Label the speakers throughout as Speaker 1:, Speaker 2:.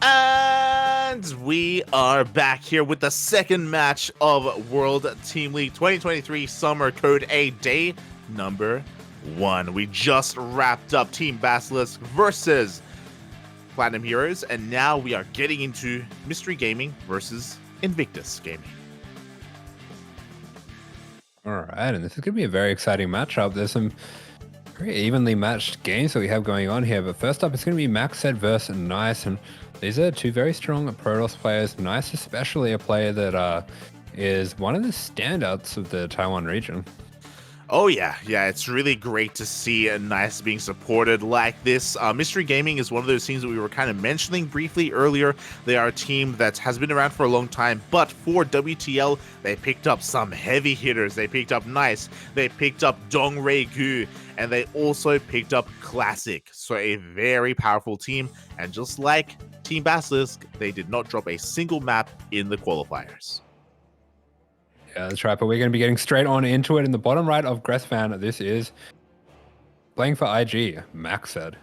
Speaker 1: And we are back here with the second match of World Team League 2023 Summer Code A Day number 1. We just wrapped up Team Basilisk versus Platinum Heroes, and now we are getting into Mystery Gaming versus Invictus Gaming.
Speaker 2: All right, and this is going to be a very exciting matchup. There's some very evenly matched games that we have going on here, but first up it's going to be MacSed versus Nice, and these are two very strong Protoss players. Nice especially a player that is one of the standouts of the Taiwan region.
Speaker 1: Oh yeah, it's really great to see a Nice being supported like this. Mystery Gaming is one of those teams that we were kind of mentioning briefly earlier. They are a team that has been around for a long time, but for WTL, they picked up some heavy hitters. They picked up Nice, they picked up Dongray Gu, and they also picked up Classic. So a very powerful team, and just like Team Basilisk, they did not drop a single map in the qualifiers.
Speaker 2: Yeah, that's right, but we're going to be getting straight on into it. In the bottom right of Gressfan, this is playing for IG, MacSed.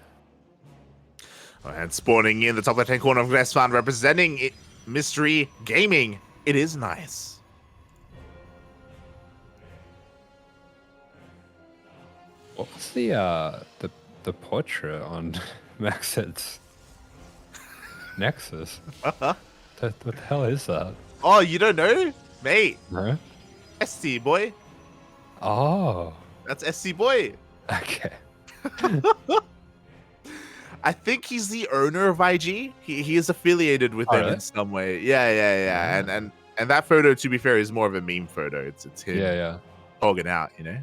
Speaker 1: And spawning in the top left-hand corner of Gressfan, representing it, Mystery Gaming, it is Nice.
Speaker 2: What's the portrait on MacSed's Nexus? What the hell is that?
Speaker 1: Oh, you don't know? Mate.
Speaker 2: No?
Speaker 1: SC boy.
Speaker 2: Oh.
Speaker 1: That's SC boy.
Speaker 2: Okay.
Speaker 1: I think he's the owner of IG. He is affiliated with them in some way. Yeah. And that photo, to be fair, is more of a meme photo. It's him hogging out, you know?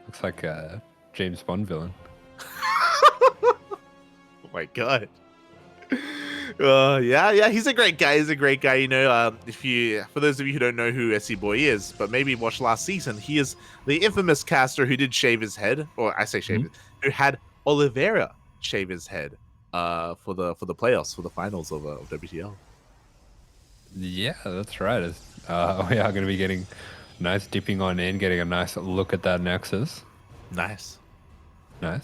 Speaker 2: Looks like a James Bond villain.
Speaker 1: Oh my god. Yeah, he's a great guy. You know, for those of you who don't know who SC Boy is, but maybe watched last season, he is the infamous caster who did shave his head, or I say shave it, who had Oliveira shave his head for the playoffs, for the finals of WTL.
Speaker 2: Yeah, that's right. We are going to be getting Nice dipping on in, getting a nice look at that Nexus.
Speaker 1: Nice.
Speaker 2: Thank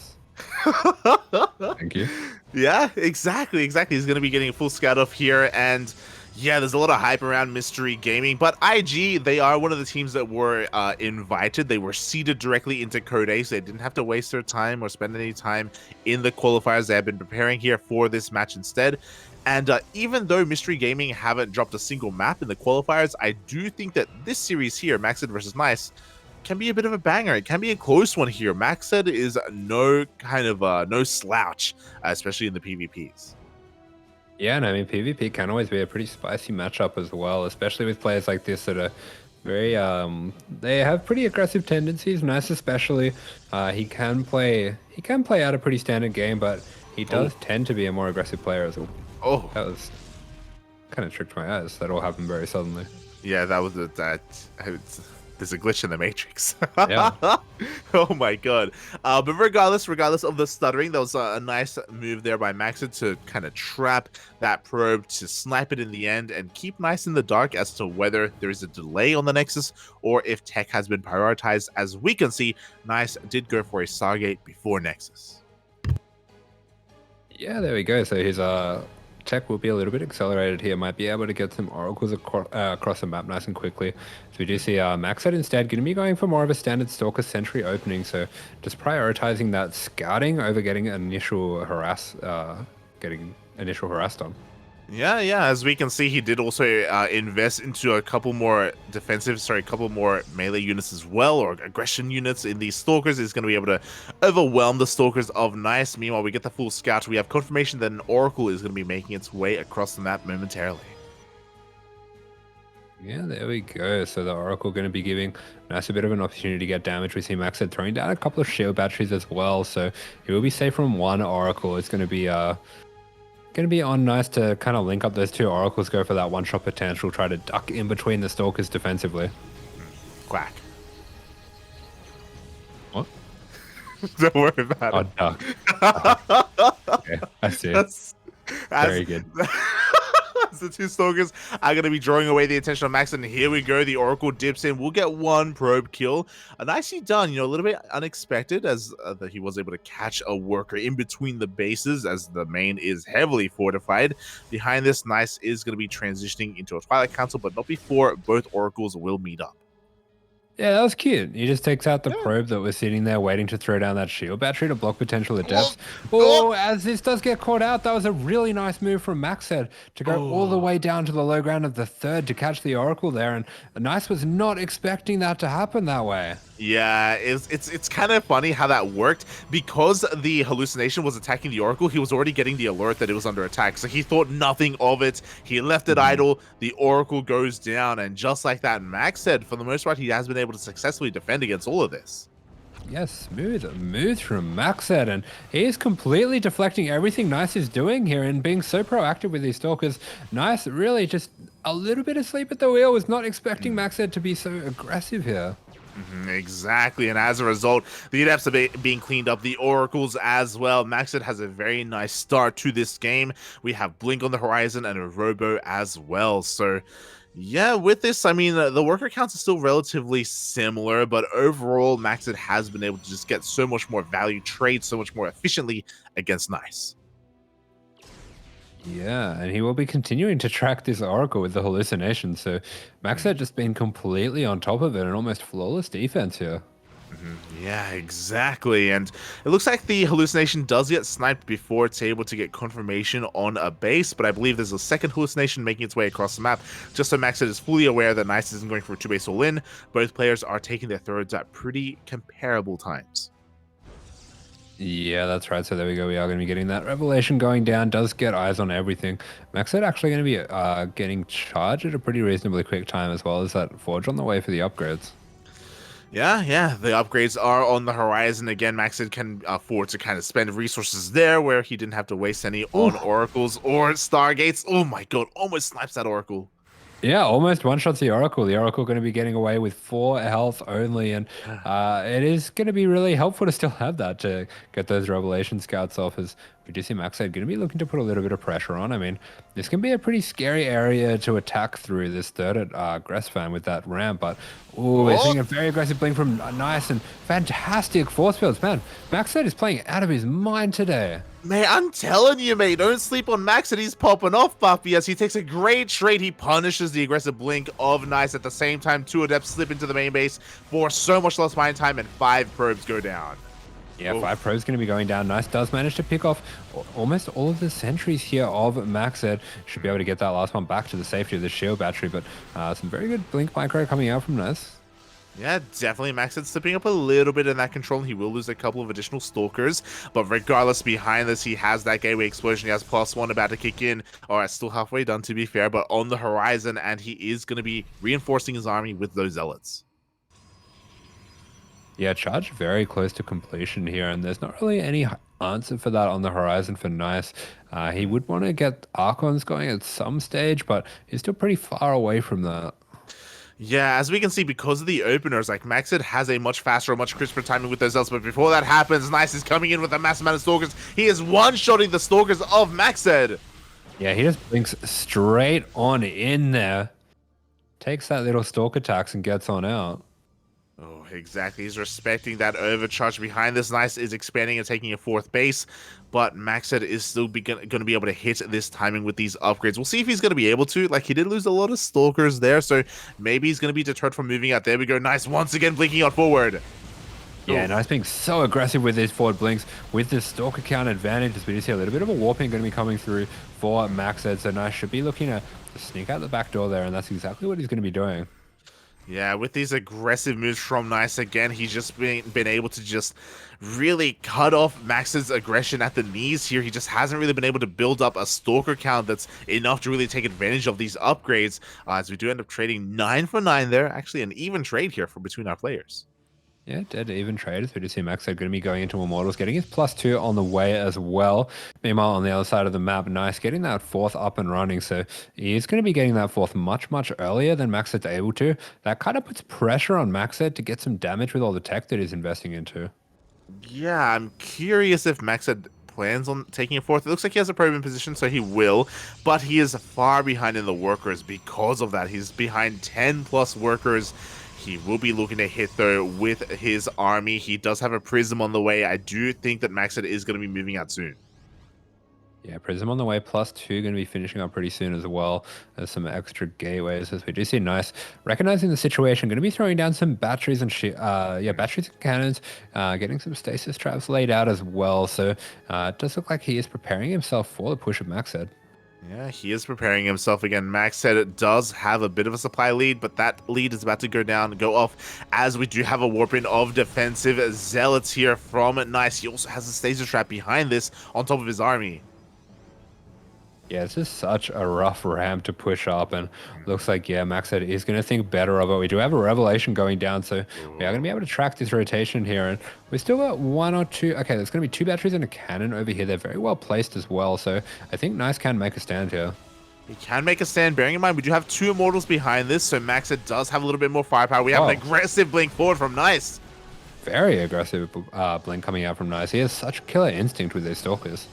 Speaker 2: you.
Speaker 1: Yeah, exactly. He's going to be getting a full scout off here, and yeah, there's a lot of hype around Mystery Gaming, but IG, they are one of the teams that were invited. They were seeded directly into Code A, so they didn't have to waste their time or spend any time in the qualifiers. They have been preparing here for this match instead. And even though Mystery Gaming haven't dropped a single map in the qualifiers, I do think that this series here, MacSed versus Nice, can be a bit of a banger. It can be a close one here. MacSed is no slouch, especially in the PvPs.
Speaker 2: Yeah, and I mean, PvP can always be a pretty spicy matchup as well, especially with players like this that are very, they have pretty aggressive tendencies. Nice especially, he can play out a pretty standard game, but he does tend to be a more aggressive player as well.
Speaker 1: Oh,
Speaker 2: that was kind of tricked my eyes. That all happened very suddenly.
Speaker 1: Yeah, that was there's a glitch in the Matrix.
Speaker 2: Yeah.
Speaker 1: Oh my god. But regardless of the stuttering, that was a nice move there by MacSed to kind of trap that probe, to snipe it in the end, and keep Nice in the dark as to whether there is a delay on the Nexus or if tech has been prioritized. As we can see, Nice did go for a Stargate before Nexus.
Speaker 2: Yeah, there we go. So his tech will be a little bit accelerated here. Might be able to get some oracles across the map nice and quickly. So we do see MacSed instead going to be going for more of a standard Stalker Sentry opening. So just prioritizing that scouting over getting initial harassed on.
Speaker 1: Yeah. As we can see, he did also invest into a couple more melee units as well, or aggression units in these Stalkers. He's going to be able to overwhelm the Stalkers of Nice. Meanwhile, we get the full scout. We have confirmation that an Oracle is going to be making its way across the map momentarily.
Speaker 2: Yeah, there we go. So the Oracle going to be giving Nice a bit of an opportunity to get damage. We see MacSed throwing down a couple of shield batteries as well. So he will be safe from one Oracle. It's going to be on Nice to kind of link up those two Oracles, go for that one-shot potential, try to duck in between the Stalkers defensively.
Speaker 1: Quack.
Speaker 2: What?
Speaker 1: Don't worry about it.
Speaker 2: Duck. Okay, I see.
Speaker 1: That's
Speaker 2: very good.
Speaker 1: The two Stalkers are going to be drawing away the attention of Max, and here we go. The Oracle dips in. We'll get one probe kill. Nicely done. A little bit unexpected as that he was able to catch a worker in between the bases as the main is heavily fortified. Behind this, Nice is going to be transitioning into a Twilight Council, but not before both Oracles will meet up.
Speaker 2: Yeah, that was cute. He just takes out the probe that was sitting there waiting to throw down that shield battery to block potential at depth. Oh, as this does get caught out, that was a really nice move from MacSed to go all the way down to the low ground of the third to catch the Oracle there. And Nice was not expecting that to happen that way.
Speaker 1: Yeah, it's kind of funny how that worked. Because the hallucination was attacking the Oracle, he was already getting the alert that it was under attack. So he thought nothing of it. He left it idle. The Oracle goes down. And just like that, Max said, for the most part, he has been able to successfully defend against all of this.
Speaker 2: Yes, smooth moves from MacSed, and he is completely deflecting everything Nice is doing here and being so proactive with these Stalkers. Nice really just a little bit asleep at the wheel, was not expecting MacSed to be so aggressive here.
Speaker 1: Exactly, and as a result, the Adepts are being cleaned up, the Oracles as well. MacSed has a very nice start to this game. We have Blink on the horizon and a Robo as well. So, yeah, with this, I mean, the worker counts are still relatively similar, but overall, MacSed has been able to just get so much more value, trade so much more efficiently against Nice.
Speaker 2: Yeah, and he will be continuing to track this Oracle with the hallucination. So Max had just been completely on top of it and almost flawless defense here.
Speaker 1: Yeah, exactly. And it looks like the hallucination does get sniped before it's able to get confirmation on a base, but I believe there's a second hallucination making its way across the map, just so MacSed is fully aware that Nice isn't going for a 2-base all-in. Both players are taking their thirds at pretty comparable times.
Speaker 2: Yeah, that's right. So there we go. We are going to be getting that revelation going down. Does get eyes on everything. MacSed actually going to be getting charged at a pretty reasonably quick time, as well as that Forge on the way for the upgrades.
Speaker 1: Yeah, the upgrades are on the horizon. Again, MacSed can afford to kind of spend resources there where he didn't have to waste any on Oracles or Stargates. Oh my god, almost snipes that Oracle.
Speaker 2: Yeah, almost one-shots the Oracle. The Oracle going to be getting away with 4 health only, and it is going to be really helpful to still have that to get those Revelation Scouts off, as we do see MacSed going to be looking to put a little bit of pressure on. I mean, this can be a pretty scary area to attack through this third at Gressfan with that ramp, but we're seeing a very aggressive blink from Nice and fantastic force fields. Man, MacSed is playing out of his mind today.
Speaker 1: Mate, I'm telling you, mate, don't sleep on Max and he's popping off, Buffy, as he takes a great trade. He punishes the aggressive blink of Nice. At the same time, 2 Adepts slip into the main base for so much less mine time, and 5 probes go down.
Speaker 2: Yeah, 5 probes going to be going down. Nice does manage to pick off almost all of the sentries here of MacSed. Should be able to get that last one back to the safety of the shield battery, but some very good blink micro coming out from Nice.
Speaker 1: Yeah, definitely. MacSed slipping up a little bit in that control, and he will lose a couple of additional Stalkers. But regardless, behind this, he has that gateway explosion. He has +1 about to kick in. All right, still halfway done, to be fair, but on the horizon, and he is going to be reinforcing his army with those Zealots.
Speaker 2: Yeah, charge very close to completion here, and there's not really any answer for that on the horizon for Nice. He would want to get Archons going at some stage, but he's still pretty far away from that.
Speaker 1: Yeah, as we can see, because of the openers, like MacSed has a much faster, much crisper timing with those Zealots, but before that happens, Nice is coming in with a massive amount of Stalkers. He is one-shotting the Stalkers of MacSed.
Speaker 2: Yeah, he just blinks straight on in there, takes that little Stalker tax and gets on out.
Speaker 1: Oh, exactly. He's respecting that overcharge. Behind this, Nice is expanding and taking a 4th base, but MacSed is still going to be able to hit this timing with these upgrades. We'll see if he's going to be able to. Like, he did lose a lot of Stalkers there, so maybe he's going to be deterred from moving out. There we go. Nice once again blinking out forward.
Speaker 2: Yeah, Nice being so aggressive with these forward blinks with this Stalker count advantage, as we just see a little bit of a warping going to be coming through for MacSed, so Nice should be looking to sneak out the back door there, and that's exactly what he's going to be doing.
Speaker 1: Yeah, with these aggressive moves from Nice, again, he's just been able to just really cut off Max's aggression at the knees here. He just hasn't really been able to build up a Stalker count that's enough to really take advantage of these upgrades, as we do end up trading 9 for 9 there. Actually, an even trade here between our players.
Speaker 2: Yeah, dead even traders. We do see MacSed going to be going into Immortals, getting his +2 on the way as well. Meanwhile, on the other side of the map, Nice getting that 4th up and running. So he's going to be getting that 4th much earlier than MacSed's able to. That kind of puts pressure on MacSed to get some damage with all the tech that he's investing into.
Speaker 1: Yeah, I'm curious if MacSed plans on taking a fourth. It looks like he has a probe in position, so he will, but he is far behind in the workers because of that. He's behind 10 plus workers. He will be looking to hit, though, with his army. He does have a Prism on the way. I do think that MacSed is going to be moving out soon.
Speaker 2: Yeah, Prism on the way, +2 going to be finishing up pretty soon as well. There's some extra gateways as we do see Nice recognizing the situation, going to be throwing down some batteries and batteries and cannons, getting some stasis traps laid out as well. So it does look like he is preparing himself for the push of MacSed.
Speaker 1: Yeah, he is preparing himself again. MacSed it does have a bit of a supply lead, but that lead is about to go off, as we do have a warping of defensive zealots here from Nice. He also has a stasis trap behind this on top of his army.
Speaker 2: Yeah, it's just such a rough ramp to push up, and looks like, yeah, MacSed is going to think better of it. We do have a revelation going down, so we are going to be able to track this rotation here, and we still got one or two. Okay, there's going to be 2 batteries and a cannon over here. They're very well placed as well, so I think Nice can make a stand here.
Speaker 1: He can make a stand, bearing in mind we do have 2 immortals behind this, so MacSed does have a little bit more firepower. We have an aggressive blink forward from Nice.
Speaker 2: Very aggressive blink coming out from Nice. He has such killer instinct with these stalkers.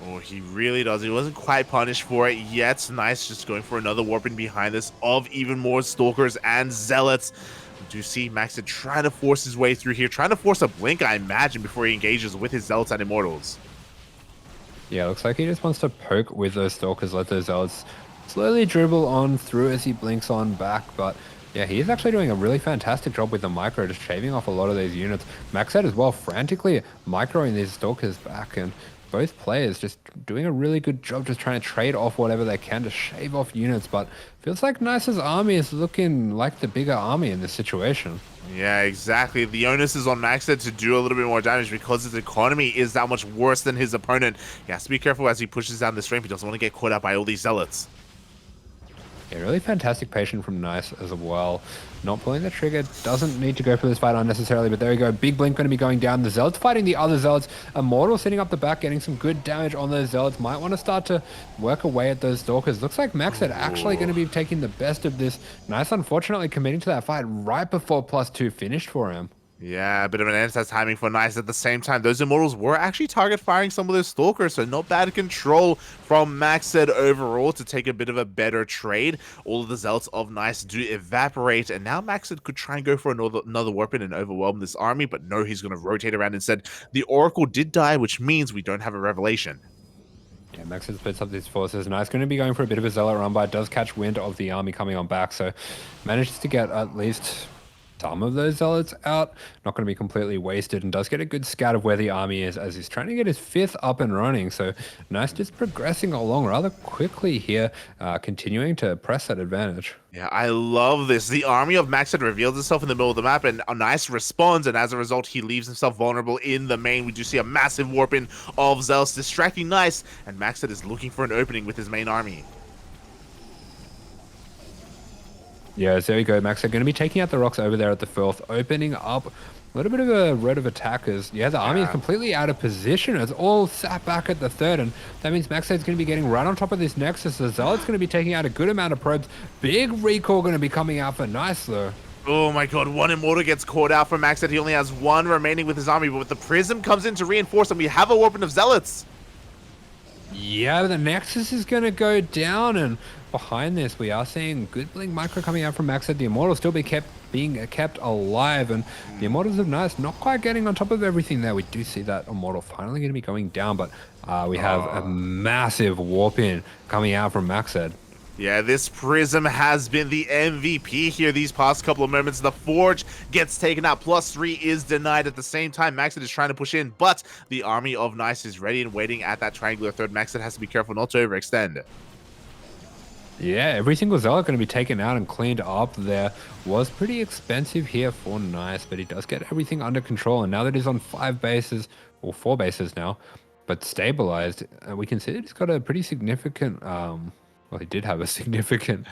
Speaker 1: Oh, he really does. He wasn't quite punished for it yet. Nice, just going for another warping behind this of even more stalkers and zealots. We do see MacSed trying to force his way through here, trying to force a blink, I imagine, before he engages with his zealots and immortals.
Speaker 2: Yeah, looks like he just wants to poke with those stalkers, let those zealots slowly dribble on through as he blinks on back, but yeah, he is actually doing a really fantastic job with the micro, just shaving off a lot of these units. MacSed as well, frantically microing these stalkers back, and both players just doing a really good job just trying to trade off whatever they can to shave off units, but feels like Nice's army is looking like the bigger army in this situation.
Speaker 1: Yeah, exactly. The onus is on MacSed to do a little bit more damage because his economy is that much worse than his opponent. He has to be careful as he pushes down this ramp. He doesn't want to get caught out by all these zealots.
Speaker 2: Yeah, really fantastic patience from Nice as well. Not pulling the trigger, doesn't need to go for this fight unnecessarily, but there we go. Big blink going to be going down. The Zealots fighting the other Zealots. Immortal sitting up the back, getting some good damage on those Zealots. Might want to start to work away at those Stalkers. Looks like MacSed actually going to be taking the best of this. Nice, unfortunately, committing to that fight right before +2 finished for him.
Speaker 1: Yeah, a bit of an anti timing for Nice. At the same time, those immortals were actually target firing some of those stalkers, so not bad control from MacSed overall to take a bit of a better trade. All of the zealots of Nice do evaporate, and now MacSed could try and go for another weapon and overwhelm this army, but no, he's going to rotate around instead. The Oracle did die, which means we don't have a revelation.
Speaker 2: Yeah, MacSed splits up these forces. Nice going to be going for a bit of a zealot run, but does catch wind of the army coming on back, so manages to get at least some of those zealots out. Not going to be completely wasted, and does get a good scout of where the army is as he's trying to get his 5th up and running. So Nice just progressing along rather quickly here, continuing to press that advantage.
Speaker 1: Yeah, I love this. The army of MacSed reveals itself in the middle of the map, and Nice responds, and as a result, he leaves himself vulnerable in the main. We do see a massive warping of Zealots distracting Nice, and MacSed is looking for an opening with his main army.
Speaker 2: Yeah, so there you go. MacSed going to be taking out the rocks over there at the 4th, opening up a little bit of a road of attackers. Yeah, the army is completely out of position. It's all sat back at the 3rd, and that means MacSed is going to be getting right on top of this Nexus. The Zealot's going to be taking out a good amount of probes. Big recall going to be coming out for Nice, though.
Speaker 1: Oh my god, one Immortal gets caught out for MacSed. He only has 1 remaining with his army, but with the Prism comes in to reinforce, and we have a weapon of Zealots.
Speaker 2: Yeah, the Nexus is going to go down, and behind this, we are seeing good blink micro coming out from MacSed. The Immortals still being kept alive, and the Immortals of Nice not quite getting on top of everything there. We do see that Immortal finally going to be going down, but we have a massive warp in coming out from MacSed.
Speaker 1: Yeah, this Prism has been the MVP here these past couple of moments. The Forge gets taken out. +3 is denied. At the same time, MacSed is trying to push in, but the army of Nice is ready and waiting at that triangular 3rd. MacSed has to be careful not to overextend.
Speaker 2: Yeah, every single Zealot going to be taken out and cleaned up there. Was pretty expensive here for Nice, but he does get everything under control. And now that he's on 5 bases, or 4 bases now, but stabilized, we can see that he's got a pretty significant... well, he did have a significant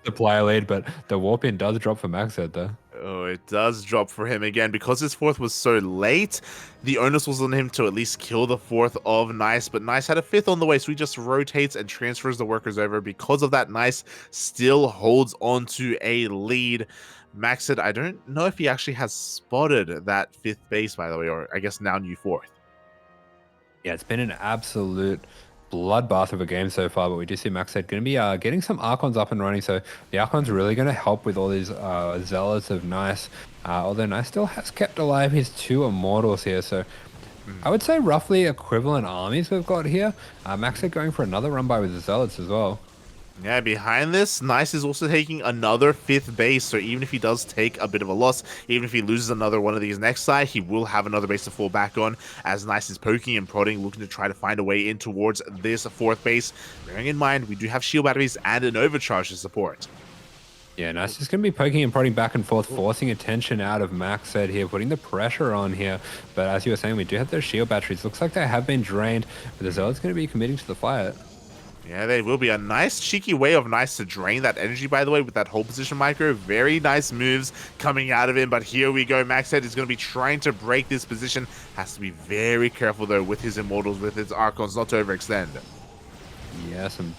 Speaker 2: supply lead, but the warp in does drop for MacSed though.
Speaker 1: Oh, it does drop for him again. Because his 4th was so late, the onus was on him to at least kill the 4th of Nice, but Nice had a 5th on the way, so he just rotates and transfers the workers over. Because of that, Nice still holds on to a lead. MacSed, I don't know if he actually has spotted that 5th base, by the way, or I guess now new 4th.
Speaker 2: Yeah, it's been an absolute bloodbath of a game so far, but we do see MacSed going to be getting some Archons up and running, so the Archon's really going to help with all these Zealots of Nice, although Nice still has kept alive his 2 Immortals here, so I would say roughly equivalent armies we've got here. MacSed going for another run by with the Zealots as well.
Speaker 1: Yeah, behind this, Nice is also taking another 5th base, so even if he does take a bit of a loss, even if he loses another one of these next side, he will have another base to fall back on, as Nice is poking and prodding, looking to try to find a way in towards this 4th base. Bearing in mind, we do have shield batteries and an overcharge to support.
Speaker 2: Yeah, Nice is going to be poking and prodding back and forth, forcing attention out of MacSed here, putting the pressure on here. But as you were saying, we do have those shield batteries. Looks like they have been drained, but the Zealot's going to be committing to the fight.
Speaker 1: Yeah, they will be a nice, cheeky way of Nice to drain that energy, by the way, with that hold position micro. Very nice moves coming out of him, but here we go. MacSed is going to be trying to break this position. Has to be very careful, though, with his Immortals, with his Archons, not to overextend.
Speaker 2: Yeah, some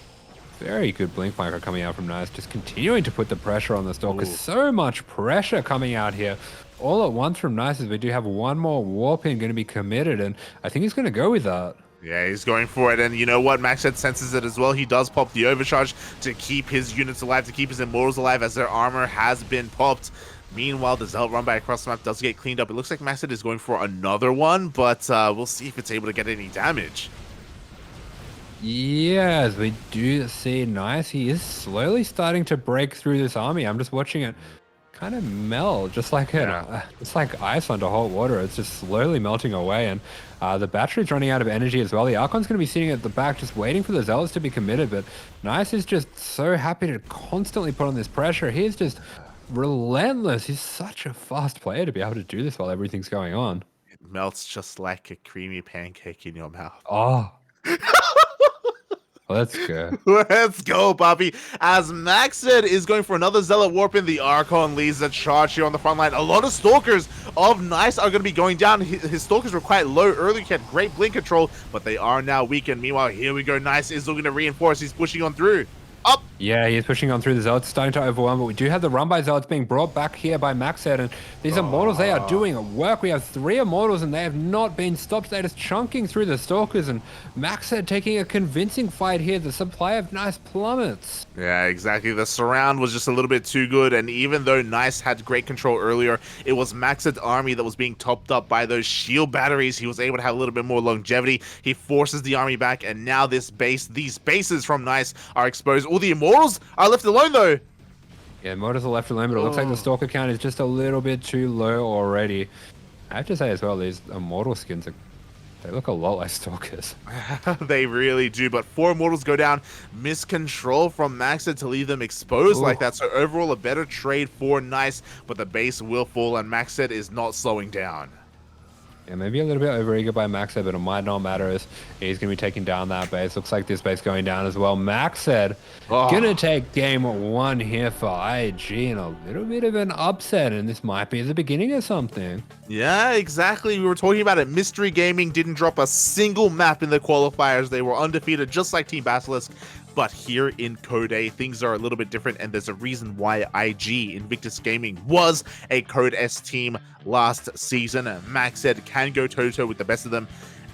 Speaker 2: very good blink micro coming out from Nice, just continuing to put the pressure on the Stalkers. So much pressure coming out here. All at once from Nice, as we do have one more Warp in going to be committed, and I think he's going to go with that.
Speaker 1: Yeah, he's going for it, and you know what? MacSed senses it as well. He does pop the overcharge to keep his units alive, to keep his Immortals alive, as their armor has been popped. Meanwhile, the Zealot run by across the map does get cleaned up. It looks like MacSed is going for another one, but we'll see if it's able to get any damage.
Speaker 2: Yes, we do see Nice. He is slowly starting to break through this army. I'm just watching it kind of melt, just like it's like ice under hot water. It's just slowly melting away, and the battery's running out of energy as well. The Archon's going to be sitting at the back, just waiting for the Zealots to be committed. But Nice is just so happy to constantly put on this pressure. He's just relentless. He's such a fast player to be able to do this while everything's going on.
Speaker 1: It melts just like a creamy pancake in your mouth.
Speaker 2: Oh. Let's go.
Speaker 1: Let's go, Bobby. As MacSed is going for another Zealot Warp in, the Archon leads the charge here on the front line. A lot of Stalkers of Nice are going to be going down. His Stalkers were quite low earlier. He had great blink control, but they are now weakened. Meanwhile, here we go. Nice is looking to reinforce. He's pushing on through. Up.
Speaker 2: Yeah, he's pushing on through. The Zealots starting to overwhelm, but we do have the run by Zealots being brought back here by MacSed, and these Immortals, they are doing work. We have 3 Immortals, and they have not been stopped. They're just chunking through the Stalkers, and MacSed taking a convincing fight here. The supply of Nice plummets.
Speaker 1: Yeah, exactly. The surround was just a little bit too good, and even though Nice had great control earlier, it was MacSed's army that was being topped up by those shield batteries. He was able to have a little bit more longevity. He forces the army back, and now these bases from Nice are exposed. All the Immortals are left alone, though.
Speaker 2: Yeah, Immortals are left alone, but it looks like the Stalker count is just a little bit too low already. I have to say as well, these Immortal skins, they look a lot like Stalkers.
Speaker 1: They really do, but 4 Immortals go down. Miscontrol from MacSed to leave them exposed like that. So overall, a better trade for Nice, but the base will fall, and MacSed is not slowing down.
Speaker 2: Yeah, maybe a little bit overeager by MacSed, but it might not matter as he's going to be taking down that base. Looks like this base going down as well. MacSed going to take game 1 here for IG in a little bit of an upset, and this might be the beginning of something.
Speaker 1: Yeah, exactly. We were talking about it. Mystery Gaming didn't drop a single map in the qualifiers. They were undefeated, just like Team Basilisk. But here in Code A, things are a little bit different, and there's a reason why IG, Invictus Gaming, was a Code S team last season. MacSed can go toe-to-toe with the best of them,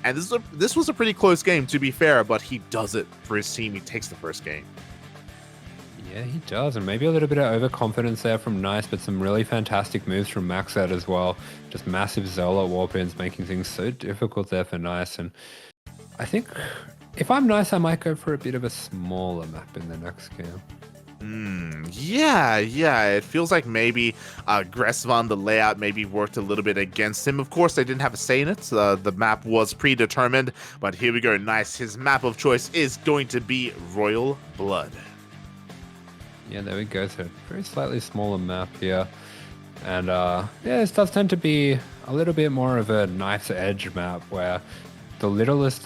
Speaker 1: and this was a pretty close game, to be fair, but he does it for his team. He takes the first game.
Speaker 2: Yeah, he does, and maybe a little bit of overconfidence there from Nice, but some really fantastic moves from MacSed as well. Just massive Zealot warp-ins, making things so difficult there for Nice, and I think if I'm Nice, I might go for a bit of a smaller map in the next game.
Speaker 1: Yeah, it feels like maybe Gressvan, the layout, maybe worked a little bit against him. Of course, they didn't have a say in it. The map was predetermined, but here we go. Nice. His map of choice is going to be Royal Blood.
Speaker 2: Yeah, there we go. So very slightly smaller map here. And yeah, this does tend to be a little bit more of a nice edge map where the littlest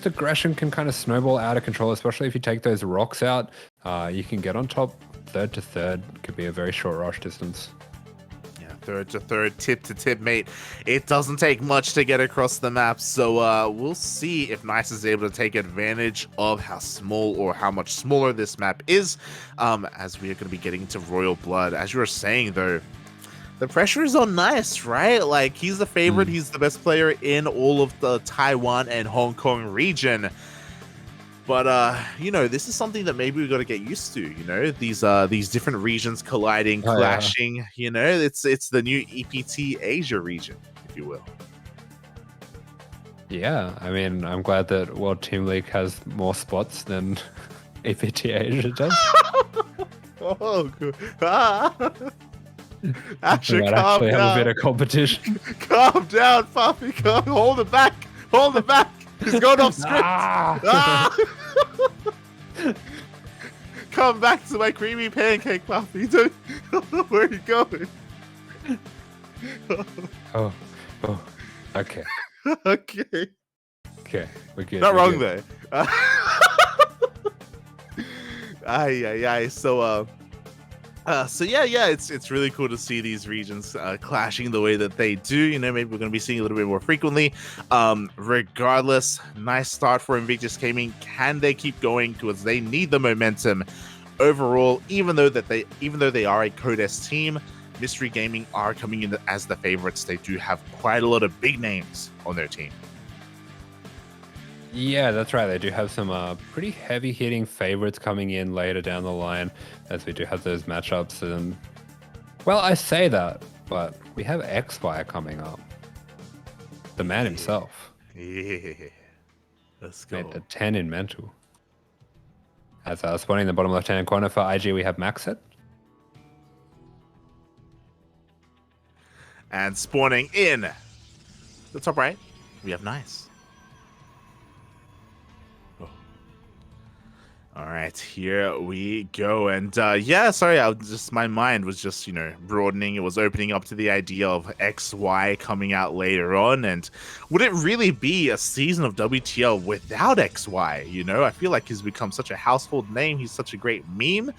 Speaker 2: aggression can kind of snowball out of control, especially if you take those rocks out. You can get on top 3rd to 3rd. Could be a very short rush distance.
Speaker 1: Yeah, 3rd to 3rd, tip to tip, mate. It doesn't take much to get across the map, so we'll see if Nice is able to take advantage of how small or how much smaller this map is, as we are going to be getting into Royal Blood. As you were saying, though, The pressure is on Nice, right? Like, he's the favorite. He's the best player in all of the Taiwan and Hong Kong region. But you know, this is something that maybe we got to get used to. You know, these different regions colliding, clashing. You know, it's the new EPT Asia region, if you will.
Speaker 2: Yeah, I mean, I'm glad that World Team League has more spots than EPT Asia does.
Speaker 1: Oh, good. Asher,
Speaker 2: we might
Speaker 1: calm
Speaker 2: actually
Speaker 1: down.
Speaker 2: have a bit of competition.
Speaker 1: Calm down, Puffy. Hold it back. Hold it back. He's going off script. Come back to my creamy pancake, Puffy. Where are you going?
Speaker 2: Oh, okay.
Speaker 1: Okay.
Speaker 2: Okay, we're good.
Speaker 1: Not wrong there. Aye. So yeah, it's really cool to see these regions clashing the way that they do. You know, maybe we're going to be seeing a little bit more frequently. Regardless, nice start for Invictus Gaming. Can they keep going? Because they need the momentum. Overall, even though they are a Code S team, Mystery Gaming are coming in as the favorites. They do have quite a lot of big names on their team.
Speaker 2: Yeah, that's right. They do have some pretty heavy-hitting favorites coming in later down the line, as we do have those matchups. And well, I say that, but we have XY coming up. The man himself.
Speaker 1: Yeah, let's go.
Speaker 2: Made a 10 in mental. As spawning in the bottom left-hand corner for IG, we have MacSed.
Speaker 1: And spawning in the top right, we have Nice. Oh. All right, here we go. And yeah, sorry, my mind was just, you know, broadening. It was opening up to the idea of XY coming out later on. And would it really be a season of WTL without XY? You know, I feel like he's become such a household name. He's such a great meme,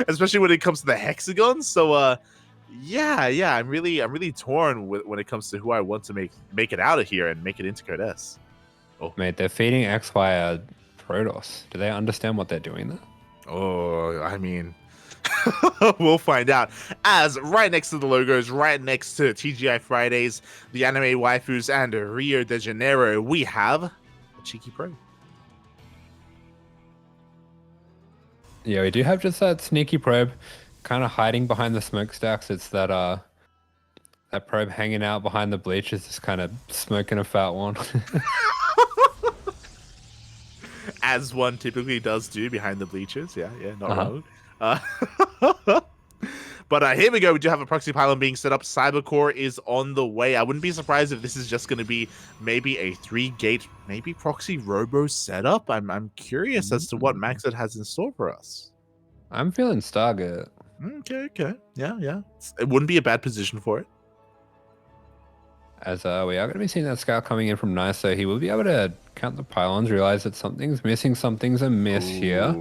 Speaker 1: especially when it comes to the hexagon. So, yeah, I'm really torn when it comes to who I want to make it out of here and make it into Code S. Oh,
Speaker 2: Mate, they're feeding XY Protoss. Do they understand what they're doing there?
Speaker 1: Oh, I mean, we'll find out. As right next to the logos, right next to TGI Fridays, the anime waifus, and Rio de Janeiro, we have a cheeky probe.
Speaker 2: Yeah, we do have just that sneaky probe kind of hiding behind the smokestacks. It's that probe hanging out behind the bleachers, just kind of smoking a fat one.
Speaker 1: As one typically does do behind the bleachers. Yeah, not wrong. But here we go. We do have a proxy pylon being set up. Cybercore is on the way. I wouldn't be surprised if this is just going to be maybe a 3-gate, maybe proxy robo setup. I'm curious as to what MacSed has in store for us.
Speaker 2: I'm feeling Stargate.
Speaker 1: Okay. Yeah. It wouldn't be a bad position for it.
Speaker 2: As we are going to be seeing that scout coming in from Nice, so he will be able to count the pylons, realize that something's missing, something's amiss here.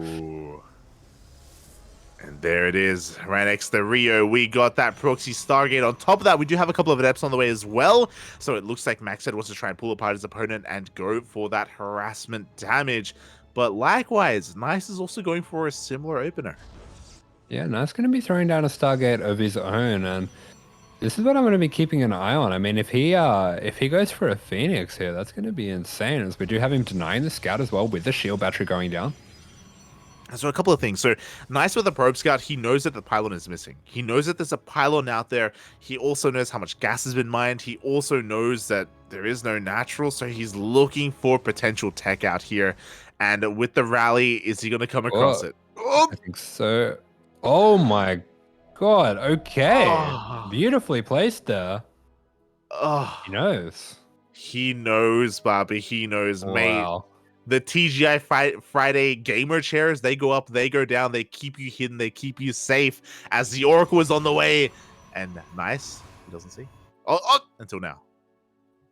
Speaker 1: And there it is, right next to Rio. We got that proxy Stargate. On top of that, we do have a couple of adepts on the way as well. So it looks like MacSed wants to try and pull apart his opponent and go for that harassment damage. But likewise, Nice is also going for a similar opener.
Speaker 2: Yeah, Nice going to be throwing down a Stargate of his own, and this is what I'm going to be keeping an eye on. I mean, if he goes for a Phoenix here, that's going to be insane, as we do have him denying the scout as well with the shield battery going down.
Speaker 1: So a couple of things. So Nice with the probe scout, he knows that the pylon is missing. He knows that there's a pylon out there. He also knows how much gas has been mined. He also knows that there is no natural, so he's looking for potential tech out here. And with the rally, is he going to come across it?
Speaker 2: Oh, I think so. Oh my god, okay. Beautifully placed there. He knows.
Speaker 1: He knows, Bobby. He knows, mate.
Speaker 2: Wow.
Speaker 1: The TGI Friday gamer chairs, they go up, they go down, they keep you hidden, they keep you safe as the Oracle is on the way. And Nice, he doesn't see. Until now.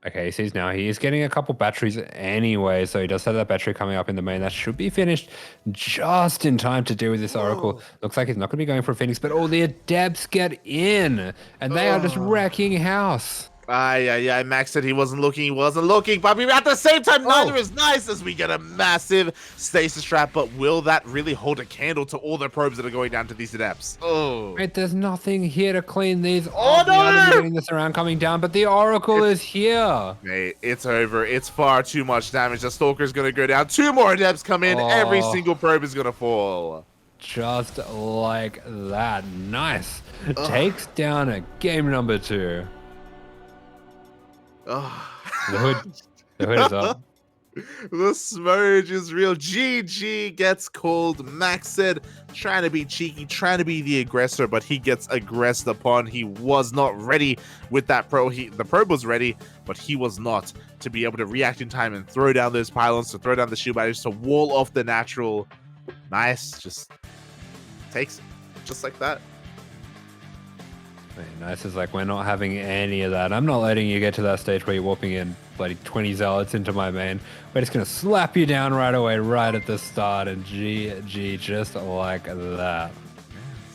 Speaker 2: Okay, he sees now. He is getting a couple batteries anyway, so he does have that battery coming up in the main. That should be finished just in time to deal with this Oracle. Looks like he's not going to be going for a Phoenix, but all the Adepts get in, and they are just wrecking house.
Speaker 1: Yeah. Max said he wasn't looking, but at the same time, neither is nice as we get a massive stasis trap. But will that really hold a candle to all the probes that are going down to these adepts? Oh.
Speaker 2: Wait, there's nothing here to clean these.
Speaker 1: Oh,
Speaker 2: we are
Speaker 1: no!
Speaker 2: getting this around coming down, but the Oracle is here.
Speaker 1: Mate, it's over. It's far too much damage. The Stalker's going to go down. 2 more adepts come in. Every single probe is going to fall.
Speaker 2: Just like that. Nice. Takes down a game number 2. The hood is up.
Speaker 1: The smurge is real. GG gets called. MacSed trying to be cheeky, trying to be the aggressor, but he gets aggressed upon. He was not ready with that probe. The probe was ready, but he was not to be able to react in time and throw down those pylons, to throw down the shield barriers, to wall off the natural. Nice. Just takes it. Just like that.
Speaker 2: Nice is like, we're not having any of that. I'm not letting you get to that stage where you're warping in bloody 20 zealots into my main. We're just going to slap you down right away, right at the start, and GG, just like that.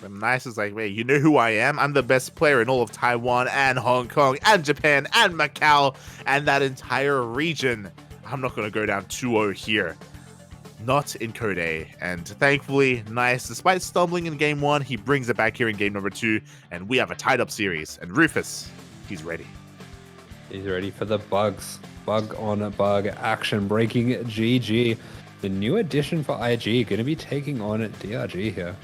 Speaker 1: So Nice is like, wait, you know who I am? I'm the best player in all of Taiwan and Hong Kong and Japan and Macau and that entire region. I'm not going to go down 2-0 here. Not in Code A. And thankfully, Nice, despite stumbling in game 1, he brings it back here in game number 2, and we have a tied up series. And Rufus, he's ready.
Speaker 2: He's ready for the bugs. Bug on bug action. Breaking GG. The new addition for IG, going to be taking on DRG here.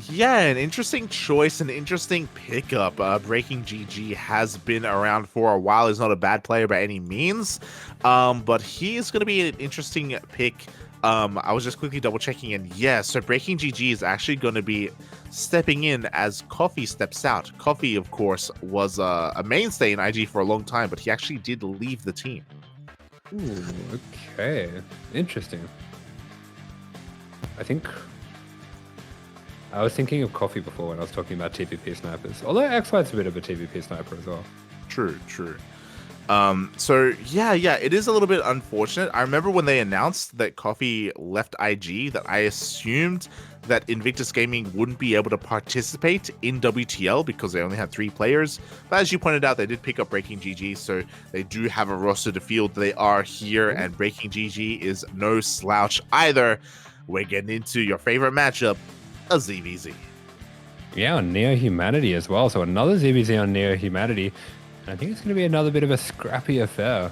Speaker 1: Yeah, an interesting choice, an interesting pickup. BreakingGG has been around for a while. He's not a bad player by any means, but he is going to be an interesting pick. I was just quickly double checking, and yeah, so BreakingGG is actually going to be stepping in as Coffee steps out. Coffee, of course, was a mainstay in IG for a long time, but he actually did leave the team.
Speaker 2: Ooh, okay. Interesting. I was thinking of Coffee before when I was talking about TPP snipers. Although X-White's a bit of a TPP sniper as well.
Speaker 1: True. So yeah, it is a little bit unfortunate. I remember when they announced that Coffee left IG, that I assumed that Invictus Gaming wouldn't be able to participate in WTL because they only had 3 players. But as you pointed out, they did pick up BreakingGG, so they do have a roster to field. They are here, and BreakingGG is no slouch either. We're getting into your favorite matchup, a ZVZ.
Speaker 2: Yeah, on Neo Humanity as well. So another ZVZ on Neo Humanity. And I think it's going to be another bit of a scrappy affair.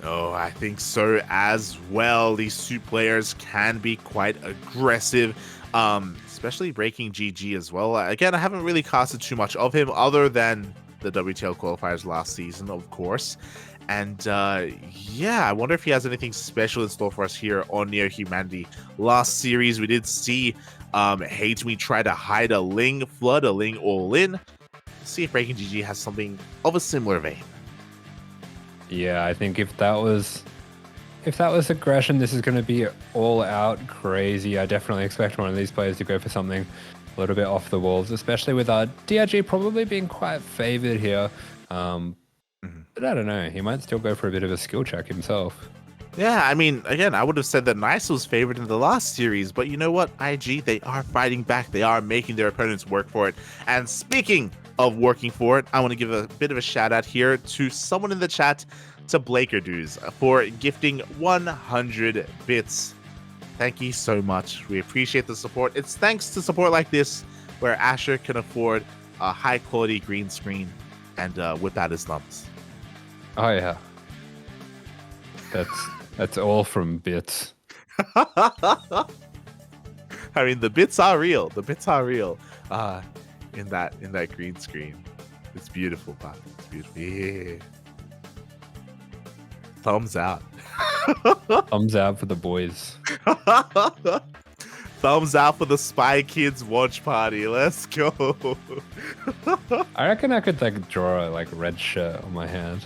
Speaker 1: Oh, I think so as well. These 2 players can be quite aggressive, especially BreakingGG as well. Again, I haven't really casted too much of him other than the WTL qualifiers last season, of course. And yeah, I wonder if he has anything special in store for us here on Neo Humanity. Last series, we did see Hate Me try to hide a Ling Flood, a Ling All In. See if BreakingGG has something of a similar vein.
Speaker 2: Yeah, I think if that was aggression, this is going to be all out crazy. I definitely expect one of these players to go for something a little bit off the walls, especially with DRG probably being quite favored here. But I don't know, he might still go for a bit of a skill check himself.
Speaker 1: Yeah, I mean, again, I would have said that Nice was favored in the last series, but you know what? IG, they are fighting back. They are making their opponents work for it. And speaking of working for it, I want to give a bit of a shout out here to someone in the chat, to Blakerdoos, for gifting 100 bits. Thank you so much. We appreciate the support. It's thanks to support like this where Asher can afford a high quality green screen and whip out his thumbs.
Speaker 2: Oh yeah. That's all from bits.
Speaker 1: I mean, the bits are real. The bits are real. In that green screen, it's beautiful, Bob. It's beautiful. Yeah. Thumbs out.
Speaker 2: Thumbs out for the boys.
Speaker 1: Thumbs out for the Spy Kids watch party. Let's go.
Speaker 2: I reckon I could like draw a red shirt on my hand.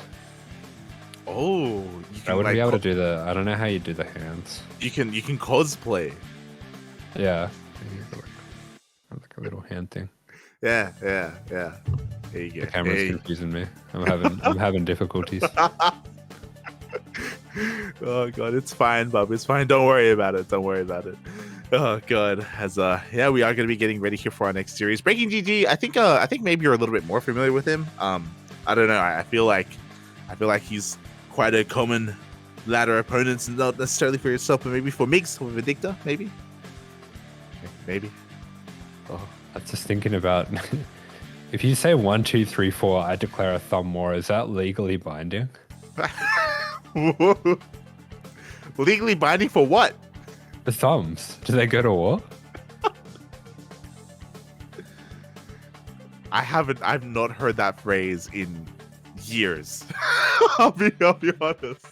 Speaker 1: Oh, you can,
Speaker 2: I wouldn't be able to do the. I don't know how you do the hands.
Speaker 1: You can cosplay.
Speaker 2: Yeah. Like a little hand thing.
Speaker 1: Yeah. There you go.
Speaker 2: The camera's confusing me. I'm having difficulties.
Speaker 1: Oh god, it's fine, Bub. It's fine. Don't worry about it. Oh god, yeah, we are going to be getting ready here for our next series. BreakingGG, I think maybe you're a little bit more familiar with him. I don't know. I feel like he's quite a common ladder opponent, not necessarily for yourself, but maybe for Migs or Vindicta, maybe. Maybe.
Speaker 2: Oh, I was just thinking about if you say 1, 2, 3, 4, I declare a thumb war. Is that legally binding?
Speaker 1: Legally binding for what?
Speaker 2: The thumbs. Do they go to war?
Speaker 1: I've not heard that phrase in years. I'll be honest.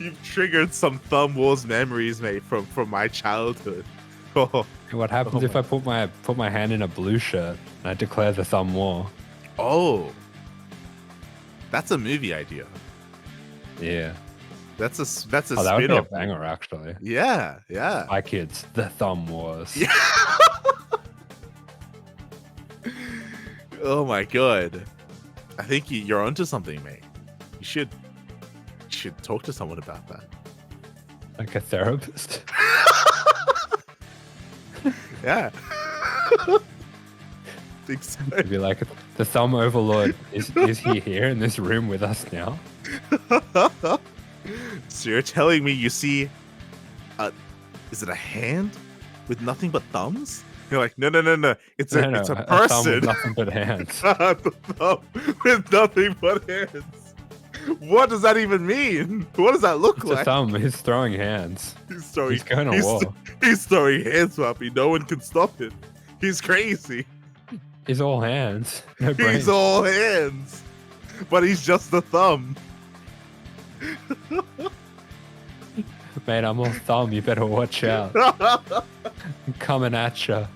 Speaker 1: You've triggered some Thumb Wars memories, mate, from my childhood. Oh.
Speaker 2: What happens if I put my hand in a blue shirt and I declare the thumb war?
Speaker 1: Oh. That's a movie idea.
Speaker 2: Yeah.
Speaker 1: That's a
Speaker 2: that would be a banger, actually.
Speaker 1: Yeah, yeah.
Speaker 2: Hi kids, the thumb wars.
Speaker 1: Yeah. Oh my god. I think you're onto something, mate. You should talk to someone about that.
Speaker 2: Like a therapist?
Speaker 1: Yeah. Think so.
Speaker 2: It'd be like, the thumb overlord, is he here in this room with us now?
Speaker 1: So you're telling me you see is it a hand with nothing but thumbs? You're like, no. It's a person.
Speaker 2: A thumb with nothing but hands.
Speaker 1: The thumb with nothing but hands. What does that even mean? What does that look like?
Speaker 2: A thumb. He's throwing hands.
Speaker 1: He's
Speaker 2: going to war.
Speaker 1: He's throwing hands, puppy. No one can stop it. He's crazy.
Speaker 2: He's all hands. No brains.
Speaker 1: He's all hands. But he's just the thumb.
Speaker 2: Mate, I'm all thumb. You better watch out. I'm coming at you.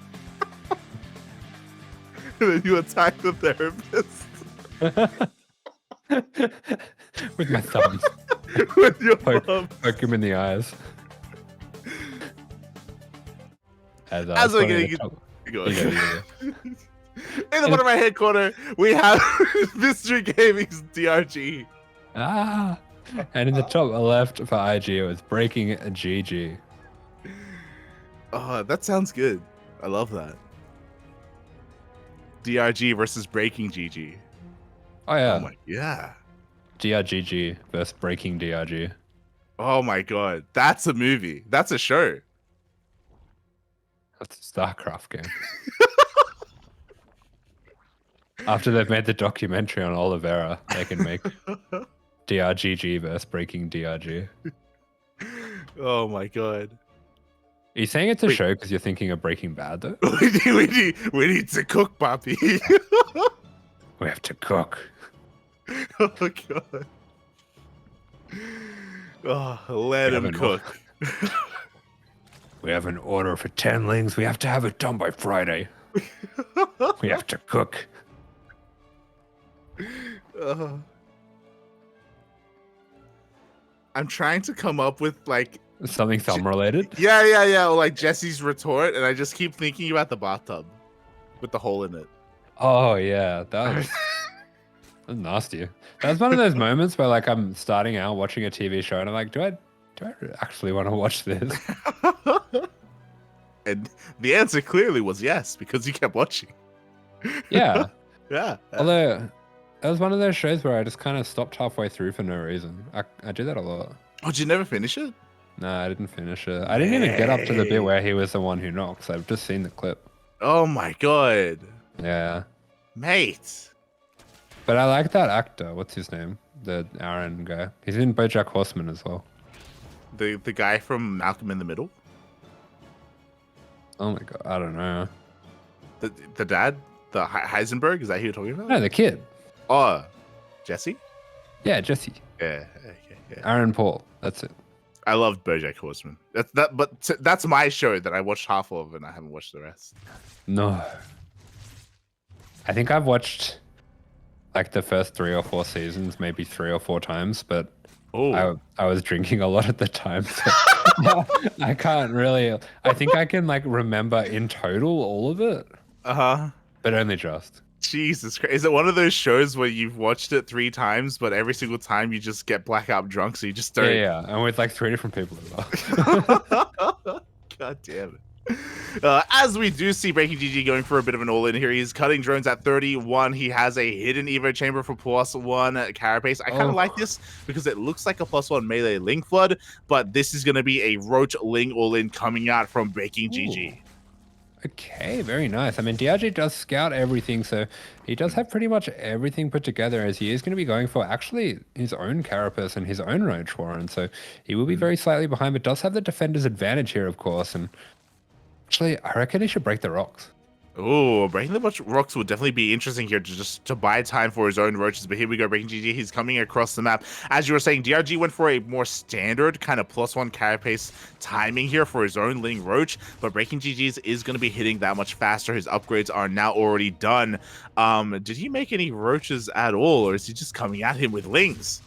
Speaker 1: And then you attack the therapist.
Speaker 2: With my thumbs.
Speaker 1: With your thumb.
Speaker 2: Poke him in the eyes.
Speaker 1: As we're getting in the bottom right hand corner, we have Mystery Gaming's DRG.
Speaker 2: Ah. And in the top left for IG, it was BreakingGG.
Speaker 1: Oh, that sounds good. I love that. DRG versus BreakingGG.
Speaker 2: Oh yeah.
Speaker 1: Oh my, yeah.
Speaker 2: DRGG versus BreakingDRG.
Speaker 1: Oh my god, that's a movie. That's a show.
Speaker 2: That's a StarCraft game. After they've made the documentary on Oliveira, they can make DRGG versus BreakingDRG.
Speaker 1: Oh my god.
Speaker 2: Are you saying it's a show because you're thinking of Breaking Bad, though?
Speaker 1: we need to cook, Poppy.
Speaker 2: We have to cook.
Speaker 1: Oh god. Oh, let him cook.
Speaker 2: We have an order for 10 lings. We have to have it done by Friday. We have to cook.
Speaker 1: I'm trying to come up with like
Speaker 2: something thumb related.
Speaker 1: Yeah. Or like Jesse's retort, and I just keep thinking about the bathtub with the hole in it.
Speaker 2: Oh yeah, that was nasty. That was one of those moments where like I'm starting out watching a TV show, and I'm like, do I actually want to watch this?
Speaker 1: And the answer clearly was yes, because you kept watching.
Speaker 2: Yeah.
Speaker 1: Yeah.
Speaker 2: Although that was one of those shows where I just kind of stopped halfway through for no reason. I do that a lot.
Speaker 1: Oh, did you never finish it?
Speaker 2: No, I didn't finish it. I didn't even get up to the bit where he was the one who knocks. I've just seen the clip.
Speaker 1: Oh my god.
Speaker 2: Yeah.
Speaker 1: Mate.
Speaker 2: But I like that actor. What's his name? The Aaron guy. He's in BoJack Horseman as well.
Speaker 1: The guy from Malcolm in the Middle?
Speaker 2: Oh my god, I don't know.
Speaker 1: The dad? The Heisenberg? Is that who you're talking about?
Speaker 2: No, the kid.
Speaker 1: Oh, Jesse?
Speaker 2: Yeah, Jesse.
Speaker 1: Yeah, okay, yeah.
Speaker 2: Aaron Paul. That's it.
Speaker 1: I loved BoJack Horseman. That's my show that I watched half of and I haven't watched the rest.
Speaker 2: No. I think I've watched like the first 3 or 4 seasons, maybe 3 or 4 times, but I was drinking a lot at the time, so I can't really. I think I can like remember in total all of it. But only just.
Speaker 1: Jesus Christ! Is it one of those shows where you've watched it 3 times, but every single time you just get blackout drunk, so you just don't?
Speaker 2: Yeah, and with like 3 different people as well.
Speaker 1: God damn it! As we do see BreakingGG going for a bit of an all-in here. He's cutting drones at 31. He has a hidden Evo chamber for +1 carapace. I kind of like this because it looks like a +1 melee Ling Flood, but this is going to be a Roach Ling all-in coming out from BreakingGG.
Speaker 2: Okay, very nice. I mean, DRG does scout everything, so he does have pretty much everything put together, as he is going to be going for actually his own carapace and his own Roach Warren. So he will be very slightly behind, but does have the defender's advantage here, of course. And actually, I reckon he should break the rocks.
Speaker 1: Oh, breaking the rocks would definitely be interesting here to buy time for his own roaches. But here we go, BreakingGG. He's coming across the map. As you were saying, DRG went for a more standard kind of +1 carapace timing here for his own Ling Roach. But BreakingGG's is going to be hitting that much faster. His upgrades are now already done. Did he make any roaches at all, or is he just coming at him with Lings?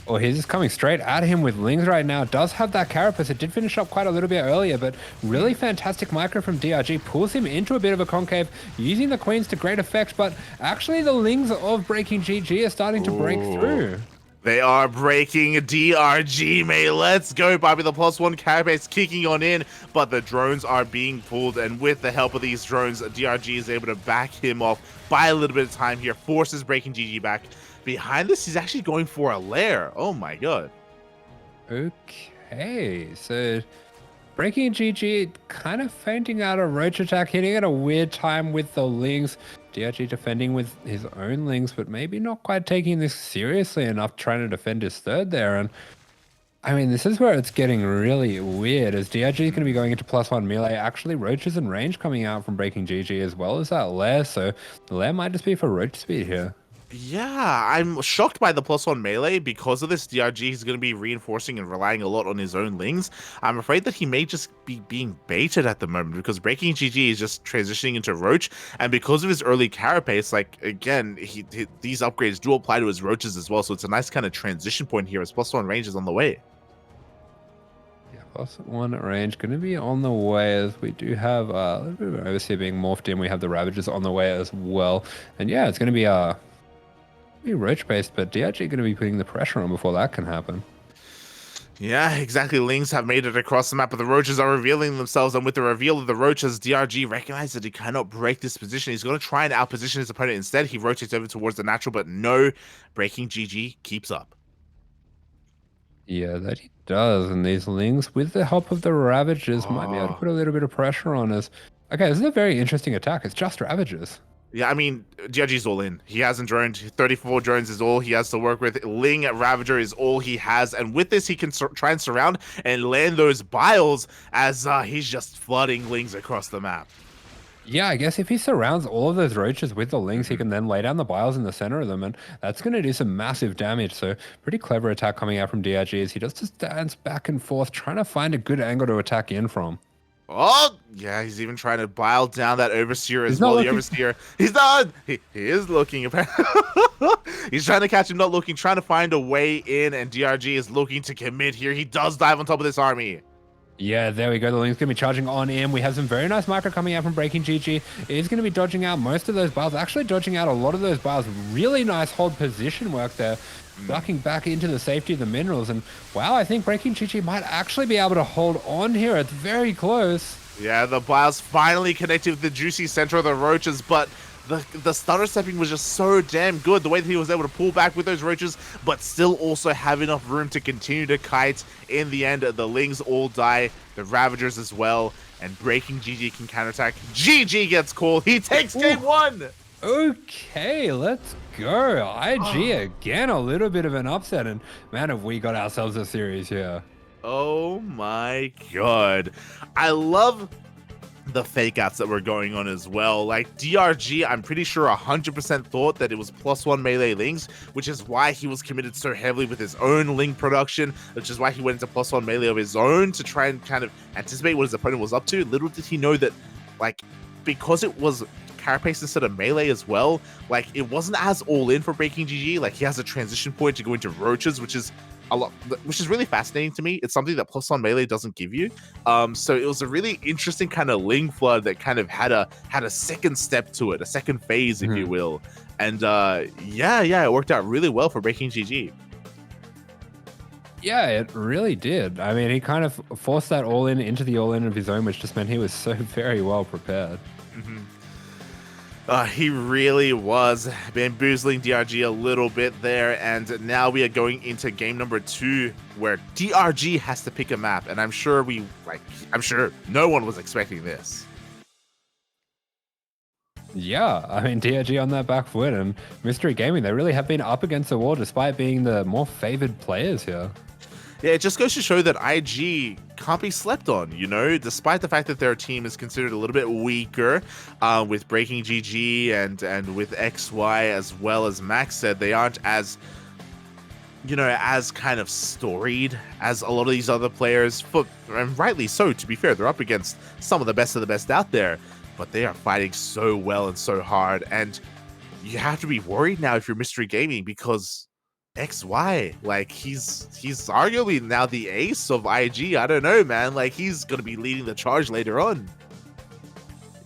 Speaker 2: Well, he's just coming straight at him with Lings right now. Does have that carapace. It did finish up quite a little bit earlier, but really fantastic micro from DRG. Pulls him into a bit of a concave, using the Queens to great effect, but actually the Lings of BreakingGG are starting to break through.
Speaker 1: They are breaking DRG, mate. Let's go, Bobby. The +1 carapace kicking on in, but the drones are being pulled, and with the help of these drones, DRG is able to back him off, buy a little bit of time here, forces BreakingGG back. Behind this, he's actually going for a lair. Oh my god.
Speaker 2: Okay, so BreakingGG kind of fainting out a Roach attack, hitting at a weird time with the Lings. DRG defending with his own Lings, but maybe not quite taking this seriously enough, trying to defend his third there. And I mean, this is where it's getting really weird, as DRG is going to be going into +1 melee. Actually, Roaches and range coming out from BreakingGG as well as that lair, so the lair might just be for Roach speed here.
Speaker 1: Yeah, I'm shocked by the +1 melee. Because of this, DRG is going to be reinforcing and relying a lot on his own Lings. I'm afraid that he may just be being baited at the moment, because BreakingGG is just transitioning into Roach, and because of his early carapace, like, again, these upgrades do apply to his Roaches as well, so it's a nice kind of transition point here as +1 range is on the way.
Speaker 2: Yeah, +1 range going to be on the way, as we do have a little bit of Overseer being morphed in. We have the Ravagers on the way as well, and yeah, it's going to be Roach based, but DRG going to be putting the pressure on before that can happen.
Speaker 1: Yeah, exactly. Lings have made it across the map, but the Roaches are revealing themselves, and with the reveal of the Roaches, DRG recognizes that he cannot break this position. He's going to try and outposition his opponent. Instead, he rotates over towards the natural, but no, BreakingGG keeps up.
Speaker 2: Yeah, that he does, and these Lings, with the help of the Ravagers, might be able to put a little bit of pressure on us. Okay, this is a very interesting attack. It's just Ravagers.
Speaker 1: Yeah, I mean, DRG's all in. He hasn't droned. 34 drones is all he has to work with. Ling Ravager is all he has. And with this, he can try and surround and land those biles as he's just flooding Lings across the map.
Speaker 2: Yeah, I guess if he surrounds all of those Roaches with the Lings, he can then lay down the biles in the center of them, and that's going to do some massive damage. So pretty clever attack coming out from DRG, as he does just dance back and forth, trying to find a good angle to attack in from.
Speaker 1: Oh, yeah, he's even trying to bile down that Overseer as well. The Overseer, he's not. He is looking. He's trying to catch him not looking, trying to find a way in, and DRG is looking to commit here. He does dive on top of this army.
Speaker 2: Yeah, there we go. The Ling's going to be charging on in. We have some very nice micro coming out from BreakingGG. He's going to be dodging out most of those biles, actually dodging out a lot of those biles. Really nice hold position work there, ducking back into the safety of the minerals. And wow, I think BreakingGG might actually be able to hold on here. It's very close.
Speaker 1: Yeah, the biles finally connected with the juicy center of the Roaches, but the stutter stepping was just so damn good. The way that he was able to pull back with those Roaches, but still also have enough room to continue to kite. In the end, the Lings all die, the Ravagers as well, and BreakingGG can counterattack. GG gets called. He takes game one.
Speaker 2: Okay, let's go. IG again, a little bit of an upset, and man, have we got ourselves a series here.
Speaker 1: Oh my god. I love the fake outs that were going on as well. Like, DRG, I'm pretty sure 100% thought that it was +1 melee Lings, which is why he was committed so heavily with his own Ling production, which is why he went into +1 melee of his own to try and kind of anticipate what his opponent was up to. Little did he know that, like, because it was carapace instead of melee as well, like, it wasn't as all in for BreakingGG. Like, he has a transition point to go into Roaches, which is really fascinating to me. It's something that +1 melee doesn't give you. So it was a really interesting kind of Ling flood that kind of had a second step to it, a second phase, if you will. And yeah, it worked out really well for BreakingGG.
Speaker 2: Yeah, it really did. I mean, he kind of forced that all-in into the all-in of his own, which just meant he was so very well prepared.
Speaker 1: He really was bamboozling DRG a little bit there, and now we are going into game number 2, where DRG has to pick a map, and I'm sure no one was expecting this.
Speaker 2: Yeah, I mean, DRG on that back foot, and Mystery Gaming, they really have been up against the wall despite being the more favored players here.
Speaker 1: Yeah, it just goes to show that IG can't be slept on, you know, despite the fact that their team is considered a little bit weaker with BreakingGG and with XY as well as MacSed. They aren't as, you know, as kind of storied as a lot of these other players, and rightly so, to be fair. They're up against some of the best out there, but they are fighting so well and so hard, and you have to be worried now if you're Mystery Gaming, because XY, like, he's arguably now the ace of IG. I don't know, man. Like, he's gonna be leading the charge later on.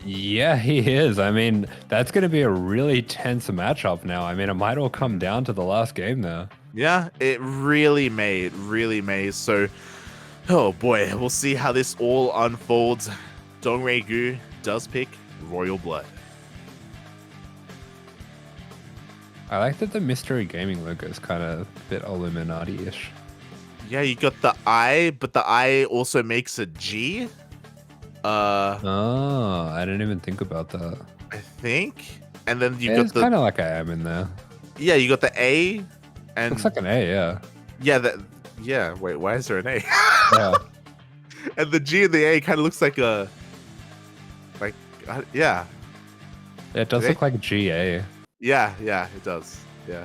Speaker 2: Yeah, he is. I mean, that's going to be a really tense matchup now. I mean, it might all come down to the last game there.
Speaker 1: Yeah, it really may. So, oh boy, we'll see how this all unfolds. Dongregu does pick Royal Blood.
Speaker 2: I like that the Mystery Gaming logo is kind of a bit Illuminati-ish.
Speaker 1: Yeah, you got the I, but the I also makes a G.
Speaker 2: Oh, I didn't even think about that.
Speaker 1: I think. And then you
Speaker 2: Yeah,
Speaker 1: got
Speaker 2: it's
Speaker 1: the
Speaker 2: kind of like I am in there.
Speaker 1: Yeah, you got the A, and
Speaker 2: Looks like an A, yeah.
Speaker 1: Yeah, wait, why is there an A?
Speaker 2: Yeah.
Speaker 1: And the G and the A kind of looks like a yeah.
Speaker 2: Yeah, it does look like a GA.
Speaker 1: Yeah, it does. Yeah.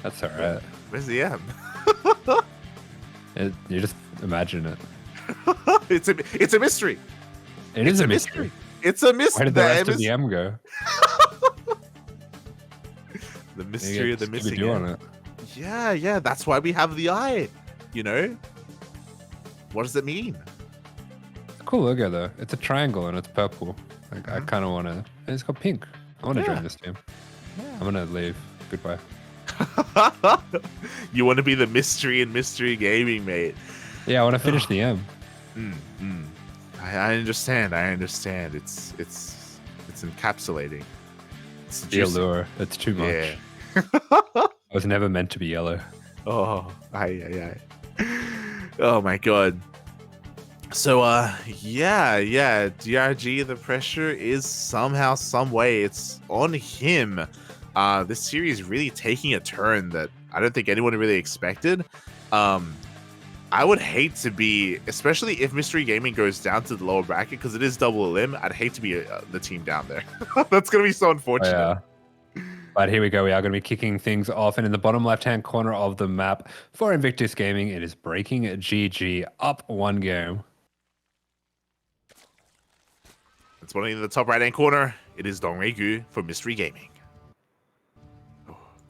Speaker 2: That's all right.
Speaker 1: Where's the M?
Speaker 2: You just imagine it.
Speaker 1: It's a mystery.
Speaker 2: It is a mystery.
Speaker 1: It's a mystery.
Speaker 2: Where did the rest of the M go?
Speaker 1: The mystery of the missing
Speaker 2: M.
Speaker 1: on it. Yeah. That's why we have the I. You know. What does it mean?
Speaker 2: It's a cool logo though. It's a triangle and it's purple. Like I kind of want to. And it's got pink. I want to join this team. Yeah. I'm gonna leave. Goodbye.
Speaker 1: You want to be the mystery in Mystery Gaming, mate.
Speaker 2: Yeah, I want to finish the M.
Speaker 1: I understand. It's encapsulating. It's
Speaker 2: the allure. It's too much.
Speaker 1: Yeah.
Speaker 2: I was never meant to be yellow.
Speaker 1: Oh, aye. Oh my god. So yeah, DRG, the pressure is somehow, some way, it's on him. This series really taking a turn that I don't think anyone really expected. I would hate to be, especially if Mystery Gaming goes down to the lower bracket, because it is double elim. I'd hate to be the team down there. That's gonna be so unfortunate.
Speaker 2: Oh, yeah. But here we go. We are going to be kicking things off, and in the bottom left-hand corner of the map for Invictus Gaming, it is BreakingGG up 1 game.
Speaker 1: It's one in the top right-hand corner. It is Dongregu for Mystery Gaming.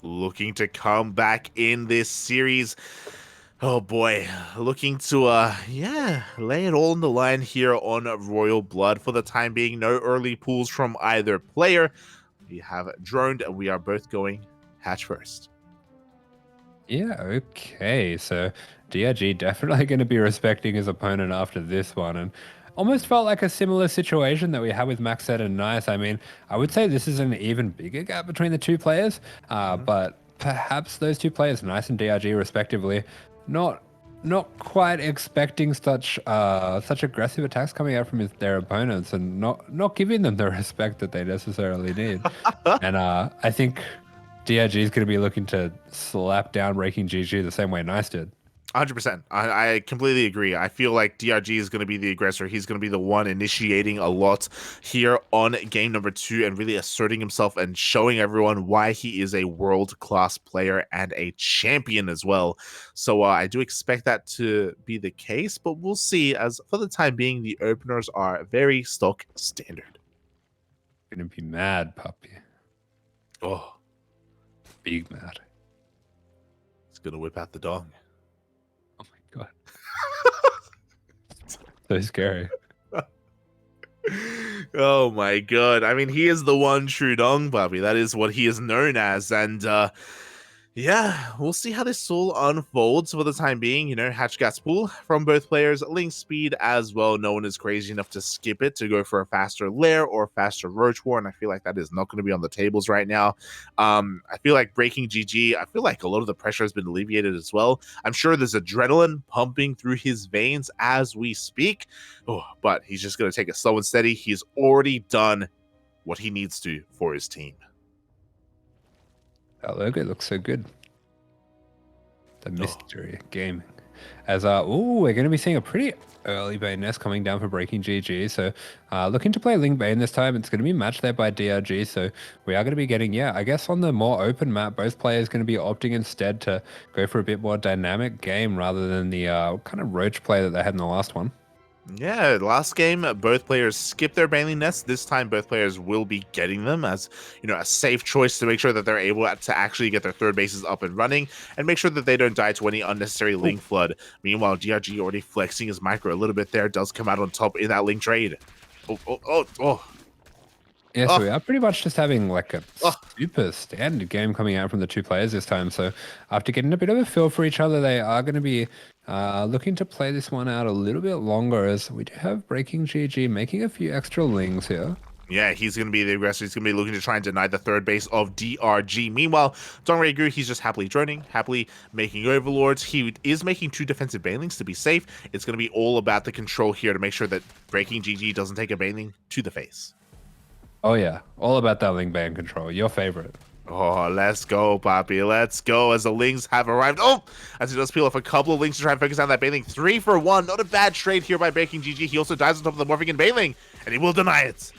Speaker 1: Looking to come back in this series. Oh boy, looking to lay it all on the line here on Royal Blood. For the time being, no early pulls from either player. We have droned and we are both going hatch first.
Speaker 2: Yeah, okay. So DRG definitely going to be respecting his opponent after this one, and almost felt like a similar situation that we had with MacSed and Nice. I mean, I would say this is an even bigger gap between the two players, but perhaps those two players, Nice and DRG respectively, not quite expecting such aggressive attacks coming out from their opponents, and not giving them the respect that they necessarily need. And I think DRG is going to be looking to slap down BreakingGG the same way Nice did.
Speaker 1: 100%. I completely agree. I feel like DRG is going to be the aggressor. He's going to be the one initiating a lot here on game number 2 and really asserting himself and showing everyone why he is a world-class player and a champion as well. So I do expect that to be the case, but we'll see, as for the time being, the openers are very stock standard.
Speaker 2: Gonna be mad, puppy.
Speaker 1: Oh.
Speaker 2: Big mad.
Speaker 1: He's going to whip out the dong.
Speaker 2: Oh my god. So scary.
Speaker 1: Oh my god. I mean, he is the one true dong puppy. That is what he is known as. And Yeah, we'll see how this all unfolds for the time being. Hatch gas pool from both players, link speed as well. No one is crazy enough to skip it to go for a faster lair or faster roach war, and I feel like that is not going to be on the tables right now. I feel like BreakingGG, I feel like a lot of the pressure has been alleviated as well. I'm sure there's adrenaline pumping through his veins as we speak, but he's just going to take it slow and steady. He's already done what he needs to for his team.
Speaker 2: That logo looks so good. The mystery gaming. As we're going to be seeing a pretty early Bane nest coming down for BreakingGG. So looking to play Ling Bane this time. It's going to be matched there by DRG. So we are going to be getting, I guess on the more open map, both players going to be opting instead to go for a bit more dynamic game rather than the kind of roach play that they had in the last one.
Speaker 1: Yeah, last game, both players skipped their Baneling nests. This time, both players will be getting them as, a safe choice to make sure that they're able to actually get their third bases up and running and make sure that they don't die to any unnecessary link flood. Meanwhile, DRG already flexing his micro a little bit there, does come out on top in that link trade.
Speaker 2: Yeah, so we are pretty much just having like a super standard game coming out from the two players this time. So after getting a bit of a feel for each other, they are going to be looking to play this one out a little bit longer as we do have BreakingGG making a few extra lings here.
Speaker 1: Yeah, he's going to be the aggressor. He's going to be looking to try and deny the third base of DRG. Meanwhile, Dongregru, he's just happily droning, happily making overlords. He is making 2 defensive banelings to be safe. It's going to be all about the control here to make sure that BreakingGG doesn't take a baneling to the face.
Speaker 2: Oh yeah, all about that Ling Bane control. Your favorite.
Speaker 1: Oh, let's go, Poppy. Let's go as the Lings have arrived. As he does peel off a couple of Lings to try and focus on that Baneling. 3 for 1. Not a bad trade here by BreakingGG. He also dies on top of the Morphing and Baneling, and he will deny it.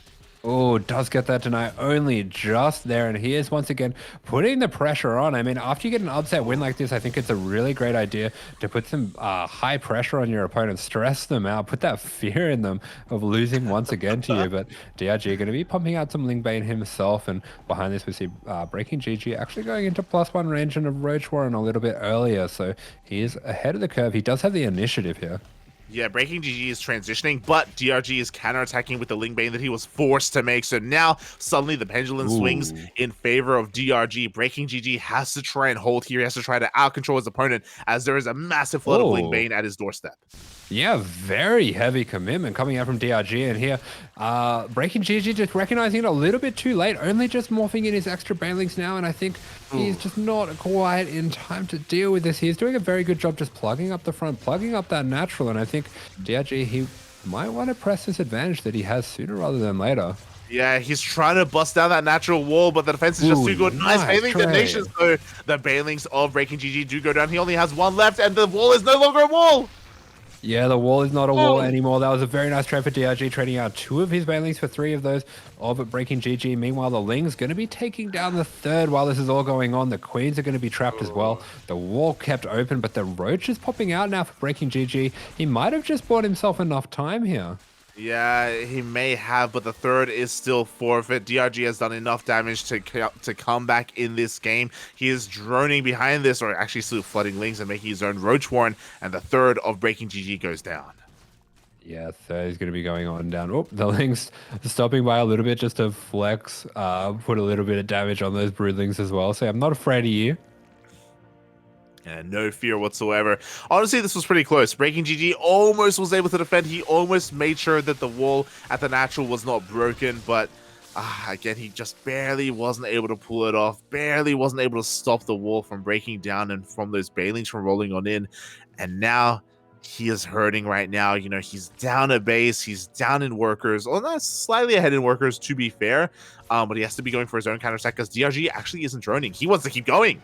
Speaker 2: Oh, does get that deny only just there. And he is once again putting the pressure on. I mean, after you get an upset win like this, I think it's a really great idea to put some high pressure on your opponent, stress them out, put that fear in them of losing once again to you. But DRG going to be pumping out some Ling Bane himself. And behind this, we see BreakingGG actually going into +1 range and a Roach Warren a little bit earlier. So he is ahead of the curve. He does have the initiative here.
Speaker 1: Yeah, BreakingGG is transitioning, but DRG is counterattacking with the Ling Bane that he was forced to make. So now, suddenly, the pendulum swings in favor of DRG. BreakingGG has to try and hold here. He has to try to out-control his opponent as there is a massive flood of Ling Bane at his doorstep.
Speaker 2: Yeah, very heavy commitment coming out from DRG, and here BreakingGG just recognizing it a little bit too late, only just morphing in his extra banelings now, and I think he's just not quite in time to deal with this. He's doing a very good job just plugging up the front, plugging up that natural, and I think DRG, he might want to press this advantage that he has sooner rather than later.
Speaker 1: Yeah, he's trying to bust down that natural wall, but the defense is just too good. Nice Baneling detonations, though. The Banelings of BreakingGG do go down. He only has 1 left, and the wall is no longer a wall.
Speaker 2: Yeah, the wall is not a wall anymore. That was a very nice trade for DRG, trading out 2 of his banelings for 3 of those of BreakingGG. Meanwhile, the Ling's going to be taking down the 3rd while this is all going on. The Queens are going to be trapped as well. The wall kept open, but the Roach is popping out now for BreakingGG. He might have just bought himself enough time here.
Speaker 1: Yeah, he may have, but the 3rd is still forfeit. DRG has done enough damage to come back in this game. He is droning behind this, or actually still flooding Lings and making his own Roach Warren, and the 3rd of BreakingGG goes down.
Speaker 2: Yeah, 3rd is going to be going on down. Oh, the Lings stopping by a little bit just to flex, put a little bit of damage on those Broodlings as well. So I'm not afraid of you.
Speaker 1: And no fear whatsoever. Honestly, this was pretty close. BreakingGG almost was able to defend. He almost made sure that the wall at the natural was not broken, but again, he just barely wasn't able to pull it off. Barely wasn't able to stop the wall from breaking down and from those Banelings from rolling on in. And now he is hurting right now. He's down a base. He's down in workers. Well, not slightly ahead in workers, to be fair. But he has to be going for his own counterattack because DRG actually isn't droning. He wants to keep going.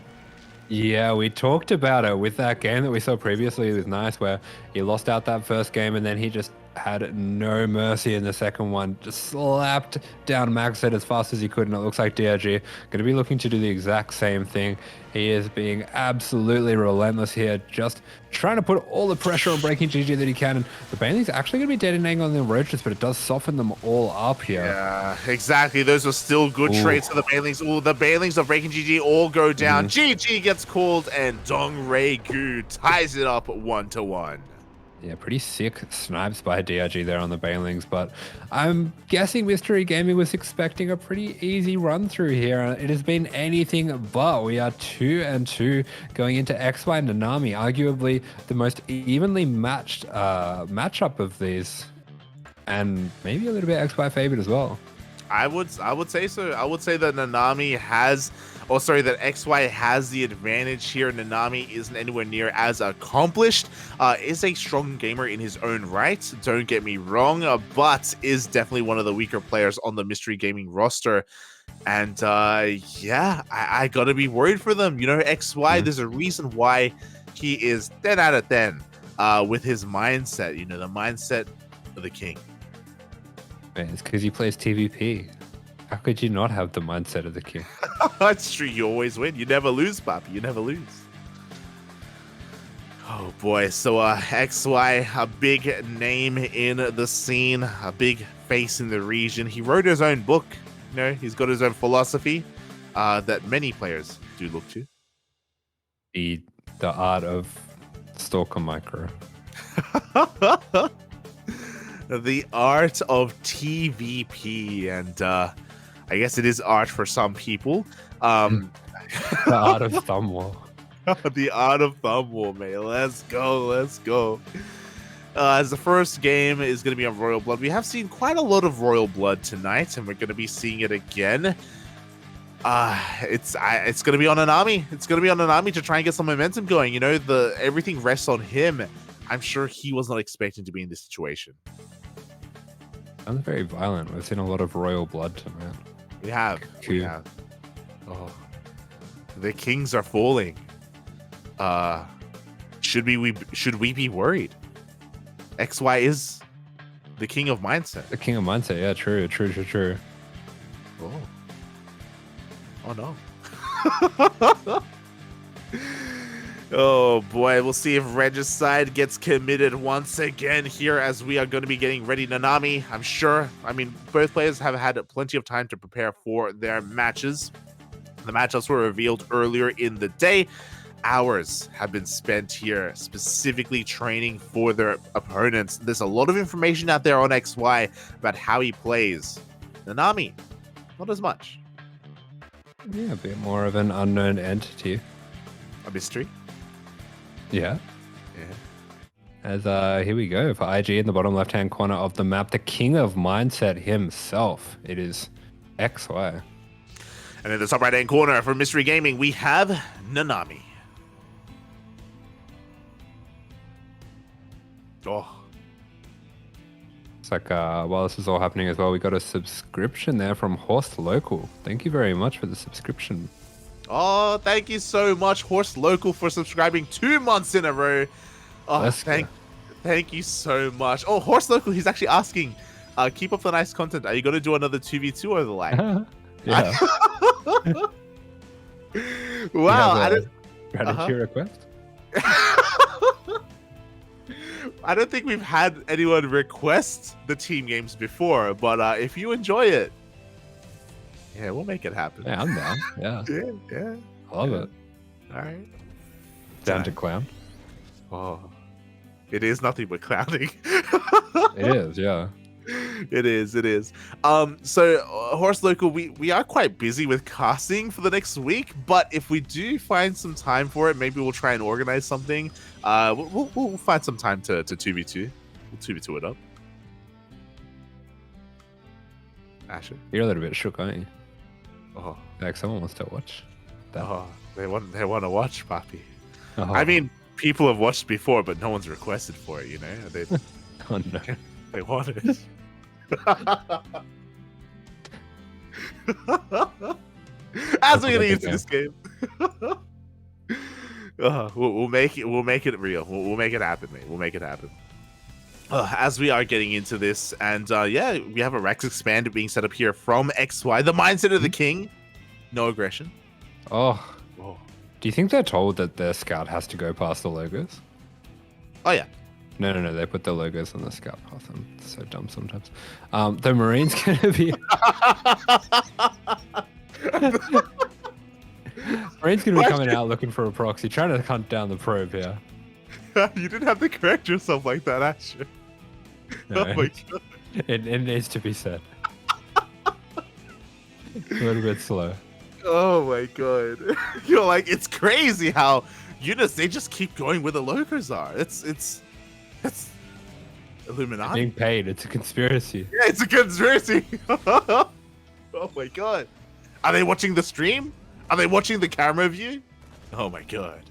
Speaker 2: Yeah, we talked about it with that game that we saw previously with Nice, where he lost out that first game and then he just had no mercy in the second one. Just slapped down MacSed as fast as he could, and it looks like DRG going to be looking to do the exact same thing. He is being absolutely relentless here, just trying to put all the pressure on BreakingGG that he can. And the Baneling's actually going to be detonating on the Roaches, but it does soften them all up here.
Speaker 1: Yeah, exactly. Those are still good trades for the Banelings. The Banelings of BreakingGG all go down. GG gets called, and Dongregru ties it up 1-1.
Speaker 2: Yeah, pretty sick snipes by DRG there on the Banelings, but I'm guessing Mystery Gaming was expecting a pretty easy run through here. It has been anything but. We are 2-2 going into XY Nanami, arguably the most evenly matched matchup of these, and maybe a little bit XY favored as well.
Speaker 1: I would say so. I would say that Nanami has, that XY has the advantage here. Nanami isn't anywhere near as accomplished. Is a strong gamer in his own right. Don't get me wrong, but is definitely one of the weaker players on the Mystery Gaming roster. And yeah, I gotta be worried for them. You know, XY. There's a reason why he is 10 out of 10 with his mindset. You know, the mindset of the king.
Speaker 2: Man, it's because he plays TVP. How could you not have the mindset of the king?
Speaker 1: That's true. You always win. You never lose, Papi. You never lose. Oh boy. So XY, a big name in the scene, a big face in the region. He wrote his own book. You know, he's got his own philosophy that many players do look to.
Speaker 2: The art of Stalker Micro.
Speaker 1: The art of TVP, and I guess it is art for some people.
Speaker 2: The art of thumb war.
Speaker 1: The art of thumb war, man. Let's go. As the first game is going to be on Royal Blood, we have seen quite a lot of Royal Blood tonight, and we're going to be seeing it again. It's going to be on Nanami. It's going to be on Nanami to try and get some momentum going. You know, everything rests on him. I'm sure he was not expecting to be in this situation.
Speaker 2: Sounds very violent. We've seen a lot of Royal Blood tonight.
Speaker 1: We have. Oh, the kings are falling. Should we be worried? XY is the king of mindset.
Speaker 2: The king of mindset. Yeah, true.
Speaker 1: Oh no. Oh boy, we'll see if Regicide gets committed once again here as we are going to be getting ready. Nanami, I'm sure. I mean, both players have had plenty of time to prepare for their matches. The matchups were revealed earlier in the day. Hours have been spent here specifically training for their opponents. There's a lot of information out there on XY about how he plays. Nanami, not as much.
Speaker 2: Yeah, a bit more of an unknown entity.
Speaker 1: A mystery.
Speaker 2: Yeah. As here we go for IG in the bottom left-hand corner of the map, the king of mindset himself. It is XY.
Speaker 1: And in the top right-hand corner for Mystery Gaming, we have Nanami. Oh.
Speaker 2: It's like while this is all happening as well, we got a subscription there from Horse Local. Thank you very much for the subscription.
Speaker 1: Oh, thank you so much, Horse Local, for subscribing 2 months in a row. Oh, thank you so much. Oh, Horse Local, he's actually asking, keep up the nice content. Are you going to do another 2v2 over the line?
Speaker 2: Yeah.
Speaker 1: Wow.
Speaker 2: Gratitude request?
Speaker 1: I don't think we've had anyone request the team games before, but if you enjoy it, yeah, we'll make it happen.
Speaker 2: Yeah, I'm down. Yeah.
Speaker 1: Yeah.
Speaker 2: I love it.
Speaker 1: All right.
Speaker 2: Down to clown.
Speaker 1: Oh, it is nothing but clowning.
Speaker 2: It is, yeah.
Speaker 1: It is. So Horse Local, we are quite busy with casting for the next week, but if we do find some time for it, maybe we'll try and organize something. We'll find some time to 2v2. We'll 2v2 it up. Asher,
Speaker 2: You're a little bit shook, aren't you?
Speaker 1: oh,
Speaker 2: Like someone wants to watch that.
Speaker 1: oh, they want to watch, Papi.
Speaker 2: Oh.
Speaker 1: I mean, people have watched before, but no one's requested for it. You know,
Speaker 2: Oh no.
Speaker 1: they want it. As we're gonna use this game, we'll make it real. We'll make it happen, mate. We'll make it happen. As we are getting into this, and yeah, we have a Rex Expander being set up here from XY, the mindset of the king. No aggression.
Speaker 2: Oh.
Speaker 1: Oh,
Speaker 2: Do you think they're told that their scout has to go past the logos?
Speaker 1: oh yeah.
Speaker 2: No. They put the logos on the scout path. I'm so dumb sometimes. The Marine's gonna be. Marine's gonna be coming out looking for a proxy, trying to hunt down the probe here.
Speaker 1: You didn't have to correct yourself like that, Asher.
Speaker 2: No,
Speaker 1: Oh my god.
Speaker 2: it needs to be said. A little bit slow.
Speaker 1: Oh my god. You're like, it's crazy how units, they just keep going where the locals are. It's Illuminati.
Speaker 2: Being paid. It's a conspiracy.
Speaker 1: Yeah, it's a conspiracy. Oh my god. Are they watching the stream? Are they watching the camera view? Oh my god.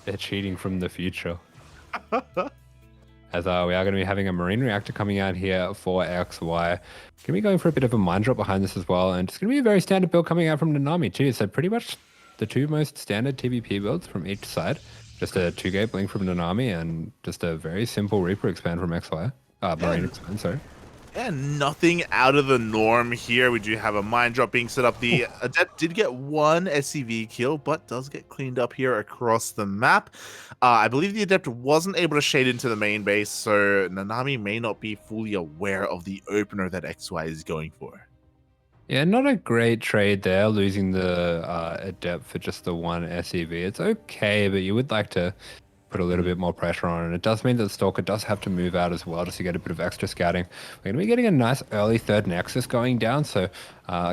Speaker 2: They're cheating from the future. As we are going to be having a marine reactor coming out here for XY. Going to be going for a bit of a mine drop behind this as well. And it's going to be a very standard build coming out from Nanami too. So pretty much the two most standard TVP builds from each side. Just a 2-gate blink from Nanami and just a very simple Reaper expand from XY. Marine expand, sorry.
Speaker 1: Yeah, nothing out of the norm here. We do have a mine drop being set up. The Adept did get one SCV kill, but does get cleaned up here across the map. I believe the Adept wasn't able to shade into the main base, so Nanami may not be fully aware of the opener that XY is going for.
Speaker 2: Yeah, not a great trade there, losing the Adept for just the one SCV. It's okay, but you would like to put a little bit more pressure on it. It does mean that the Stalker does have to move out as well just to get a bit of extra scouting. We're going to be getting a nice early third Nexus going down, so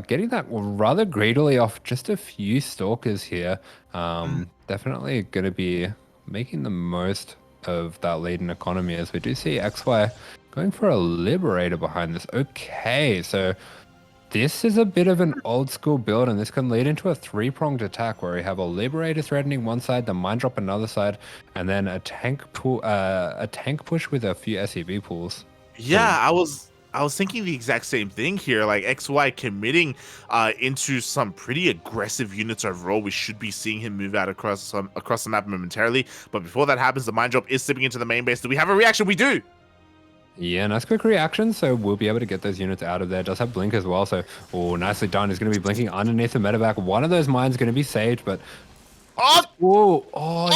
Speaker 2: getting that rather greedily off just a few Stalkers here. Definitely going to be making the most of that lead in economy, as we do see XY going for a Liberator behind this. Okay, so this is a bit of an old school build, and this can lead into a 3-pronged attack where we have a Liberator threatening one side, the mine drop another side, and then a tank push with a few SCV pools.
Speaker 1: Yeah, I was thinking the exact same thing here. Like XY committing into some pretty aggressive units overall. We should be seeing him move out across the map momentarily. But before that happens, the mine drop is slipping into the main base. Do we have a reaction? We do.
Speaker 2: Yeah, nice quick reaction, so we'll be able to get those units out of there. Does have blink as well, so nicely done. He's going to be blinking underneath the medevac. One of those mines is going to be saved, but
Speaker 1: no! Oh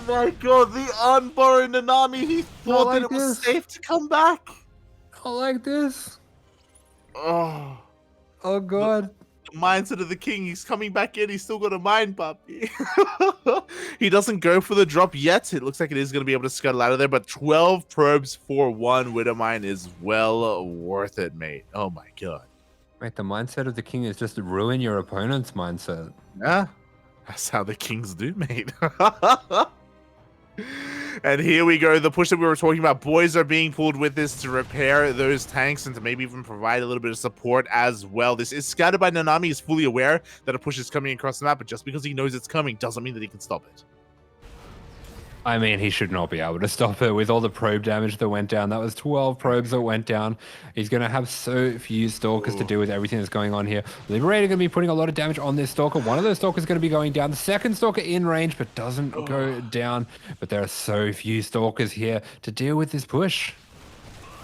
Speaker 1: my god, the unborrowed Nanami. He thought that it was safe to come back.
Speaker 2: Not like this.
Speaker 1: Oh
Speaker 2: god.
Speaker 1: The mindset of the king. He's coming back in. He's still got a mine, puppy. He doesn't go for the drop yet. It looks like it is going to be able to scuttle out of there, but 12 probes for one Widowmine is well worth it, mate. Oh my god.
Speaker 2: Mate, the mindset of the king is just to ruin your opponent's mindset.
Speaker 1: Yeah, that's how the kings do, mate. And here we go. The push that we were talking about. Boys are being pulled with this to repair those tanks and to maybe even provide a little bit of support as well. This is scouted by Nanami. He's fully aware that a push is coming across the map, but just because he knows it's coming doesn't mean that he can stop it.
Speaker 2: I mean, he should not be able to stop it with all the probe damage that went down. That was 12 probes that went down. He's going to have so few Stalkers to deal with everything that's going on here. Liberator going to be putting a lot of damage on this Stalker. One of those Stalkers is going to be going down. The second Stalker in range, but doesn't go down. But there are so few Stalkers here to deal with this push.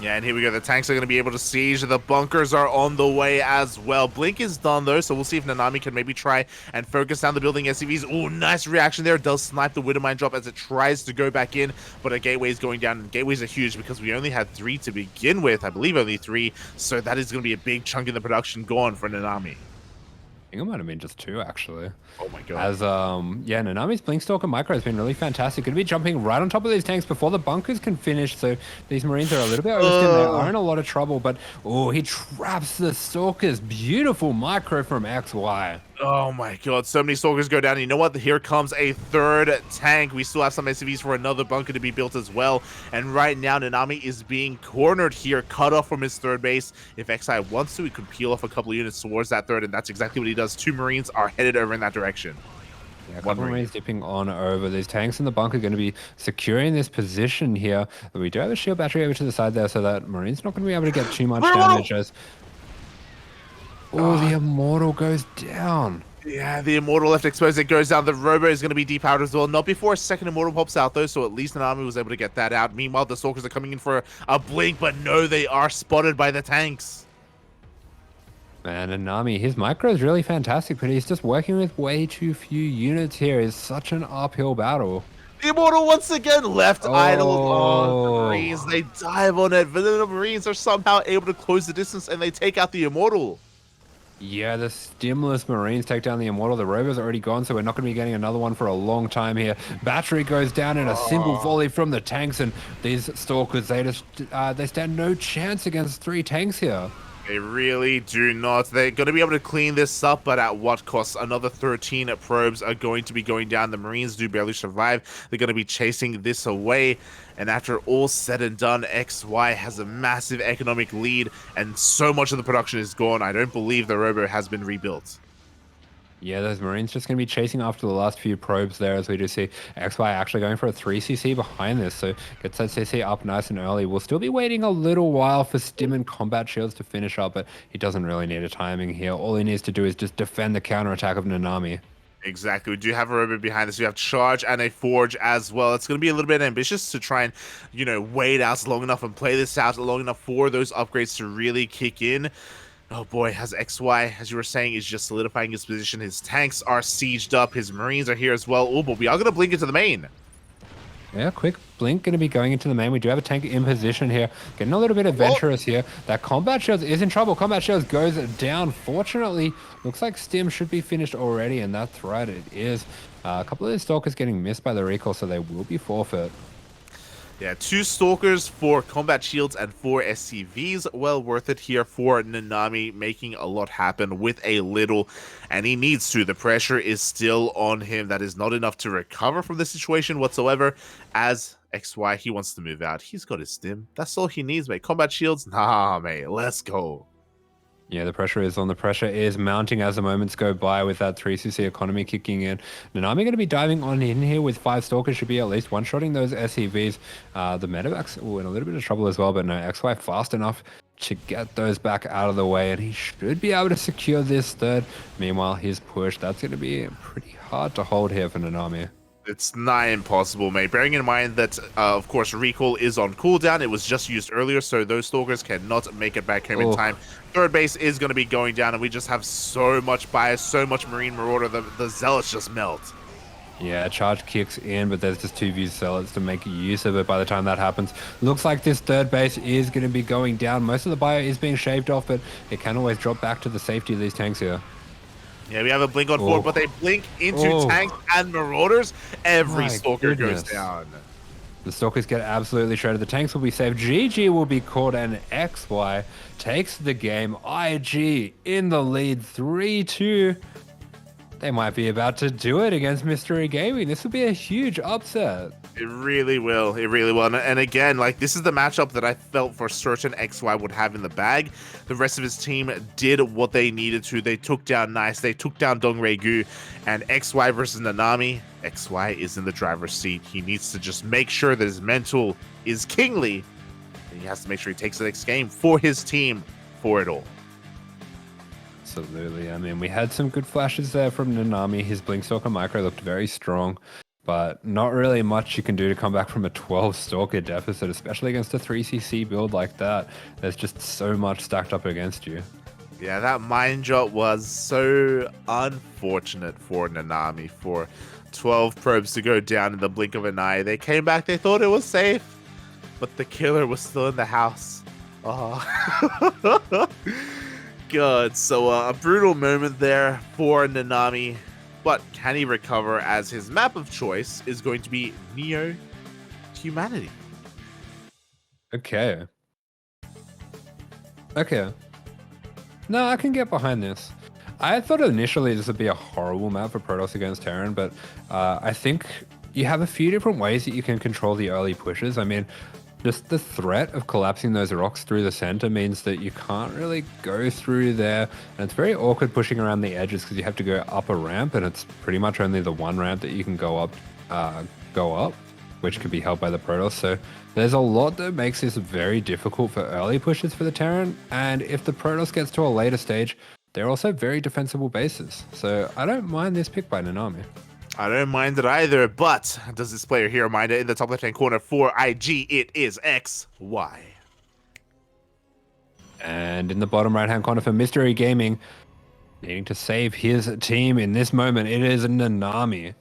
Speaker 1: Yeah, and here we go. The tanks are going to be able to siege. The bunkers are on the way as well. Blink is done, though, so we'll see if Nanami can maybe try and focus down the building SCVs. Oh, nice reaction there. Does snipe the Widowmine drop as it tries to go back in, but a gateway is going down. And gateways are huge because we only had 3 to begin with. I believe only 3, so that is going to be a big chunk in the production gone for Nanami.
Speaker 2: I think it might have been just 2, actually.
Speaker 1: Oh my god.
Speaker 2: As, yeah, Nanami's Blinkstalker micro has been really fantastic. Going to be jumping right on top of these tanks before the bunkers can finish, so these Marines are a little bit overskinned. They are in a lot of trouble, but, he traps the Stalkers. Beautiful micro from XY.
Speaker 1: Oh my god, so many Stalkers go down. You know what? Here comes a third tank. We still have some SCVs for another bunker to be built as well. And right now, Nanami is being cornered here, cut off from his third base. If XI wants to, he could peel off a couple of units towards that third, and that's exactly what he does. 2 Marines are headed over in that direction.
Speaker 2: Yeah, a couple of Marines dipping on over. These tanks in the bunker are going to be securing this position here. But we do have a shield battery over to the side there, so that Marine's not going to be able to get too much damage as... the Immortal goes down.
Speaker 1: Yeah, the Immortal left exposed. It goes down. The Robo is going to be depowered as well. Not before a second Immortal pops out, though, so at least Nanami was able to get that out. Meanwhile, the Stalkers are coming in for a blink, but no, they are spotted by the tanks.
Speaker 2: Man, Nanami, his micro is really fantastic, but he's just working with way too few units here. It's such an uphill battle.
Speaker 1: The Immortal once again left idle on the Marines. They dive on it, but then the Marines are somehow able to close the distance, and they take out the Immortal.
Speaker 2: Yeah, the Stimulus Marines take down the Immortal. The Rover's already gone, so we're not going to be getting another one for a long time here. Battery goes down in a simple volley from the tanks, and these Stalkers, they stand no chance against 3 tanks here.
Speaker 1: They really do not. They're going to be able to clean this up, but at what cost? Another 13 probes are going to be going down. The Marines do barely survive. They're going to be chasing this away. And after all said and done, XY has a massive economic lead, and so much of the production is gone. I don't believe the Robo has been rebuilt.
Speaker 2: Yeah, those Marines just going to be chasing after the last few probes there, as we do see XY actually going for a 3cc behind this, so gets that CC up nice and early. We'll still be waiting a little while for Stim and Combat Shields to finish up, but he doesn't really need a timing here. All he needs to do is just defend the counterattack of Nanami.
Speaker 1: Exactly. We do have a robot behind this. We have Charge and a Forge as well. It's going to be a little bit ambitious to try and, wait out long enough and play this out long enough for those upgrades to really kick in. Oh boy, has XY, as you were saying, is just solidifying his position. His tanks are sieged up. His Marines are here as well. Oh, but we are going to blink into the main.
Speaker 2: Yeah, quick blink going to be going into the main. We do have a tank in position here. Getting a little bit adventurous here. That Combat Shields is in trouble. Combat Shields goes down. Fortunately, looks like Stim should be finished already, and that's right, it is. A couple of the Stalkers getting missed by the recall, so they will be forfeit.
Speaker 1: Yeah, 2 Stalkers, 4 Combat Shields, and 4 SCVs. Well worth it here for Nanami, making a lot happen with a little, and he needs to. The pressure is still on him. That is not enough to recover from the situation whatsoever, as XY, he wants to move out. He's got his Stim. That's all he needs, mate. Combat Shields? Nah, mate. Let's go.
Speaker 2: Yeah, the pressure is on. The pressure is mounting as the moments go by with that 3cc economy kicking in. Nanami going to be diving on in here with 5 Stalkers. Should be at least one-shotting those SCVs. The Medevacs in a little bit of trouble as well, but no, XY fast enough to get those back out of the way, and he should be able to secure this third. Meanwhile, his push, that's going to be pretty hard to hold here for Nanami.
Speaker 1: It's nigh impossible, mate. Bearing in mind that, of course, recall is on cooldown. It was just used earlier, so those Stalkers cannot make it back home in time. Third base is going to be going down, and we just have so much bias, so much Marine Marauder. The Zealots just melt.
Speaker 2: Yeah, charge kicks in, but there's just 2 views Zealots to make use of it by the time that happens. Looks like this third base is going to be going down. Most of the bio is being shaved off, but it can always drop back to the safety of these tanks here.
Speaker 1: Yeah, we have a blink on 4, but they blink into tanks and Marauders. Every Stalker goes down.
Speaker 2: The Stalkers get absolutely shredded. The tanks will be saved. GG will be caught, and XY takes the game. IG in the lead, 3-2. They might be about to do it against Mystery Gaming. This will be a huge upset.
Speaker 1: It really will. It really will. And again, like, this is the matchup that I felt for certain XY would have in the bag. The rest of his team did what they needed to. They took down Nice. They took down Dongregu. And XY versus Nanami, XY is in the driver's seat. He needs to just make sure that his mental is kingly. And he has to make sure he takes the next game for his team, for it all.
Speaker 2: Absolutely. I mean, we had some good flashes there from Nanami. His Blinkstalker micro looked very strong, but not really much you can do to come back from a 12 Stalker deficit, especially against a 3cc build like that. There's just so much stacked up against you.
Speaker 1: Yeah, that mine drop was so unfortunate for Nanami, for 12 probes to go down in the blink of an eye. They came back, they thought it was safe, but the killer was still in the house. Oh. God, so a brutal moment there for Nanami, but can he recover, as his map of choice is going to be Neo Humanity?
Speaker 2: Okay. No, I can get behind this. I thought initially this would be a horrible map for Protoss against Terran, but I think you have a few different ways that you can control the early pushes. I mean, just the threat of collapsing those rocks through the center means that you can't really go through there, and it's very awkward pushing around the edges because you have to go up a ramp, and it's pretty much only the one ramp that you can go up, which can be held by the Protoss. So there's a lot that makes this very difficult for early pushes for the Terran, and if the Protoss gets to a later stage, they're also very defensible bases. So I don't mind this pick by Nanami.
Speaker 1: I don't mind it either, but does this player here mind it? In the top left-hand corner for IG, it is XY.
Speaker 2: And in the bottom right-hand corner for Mystery Gaming, needing to save his team in this moment, it is Nanami.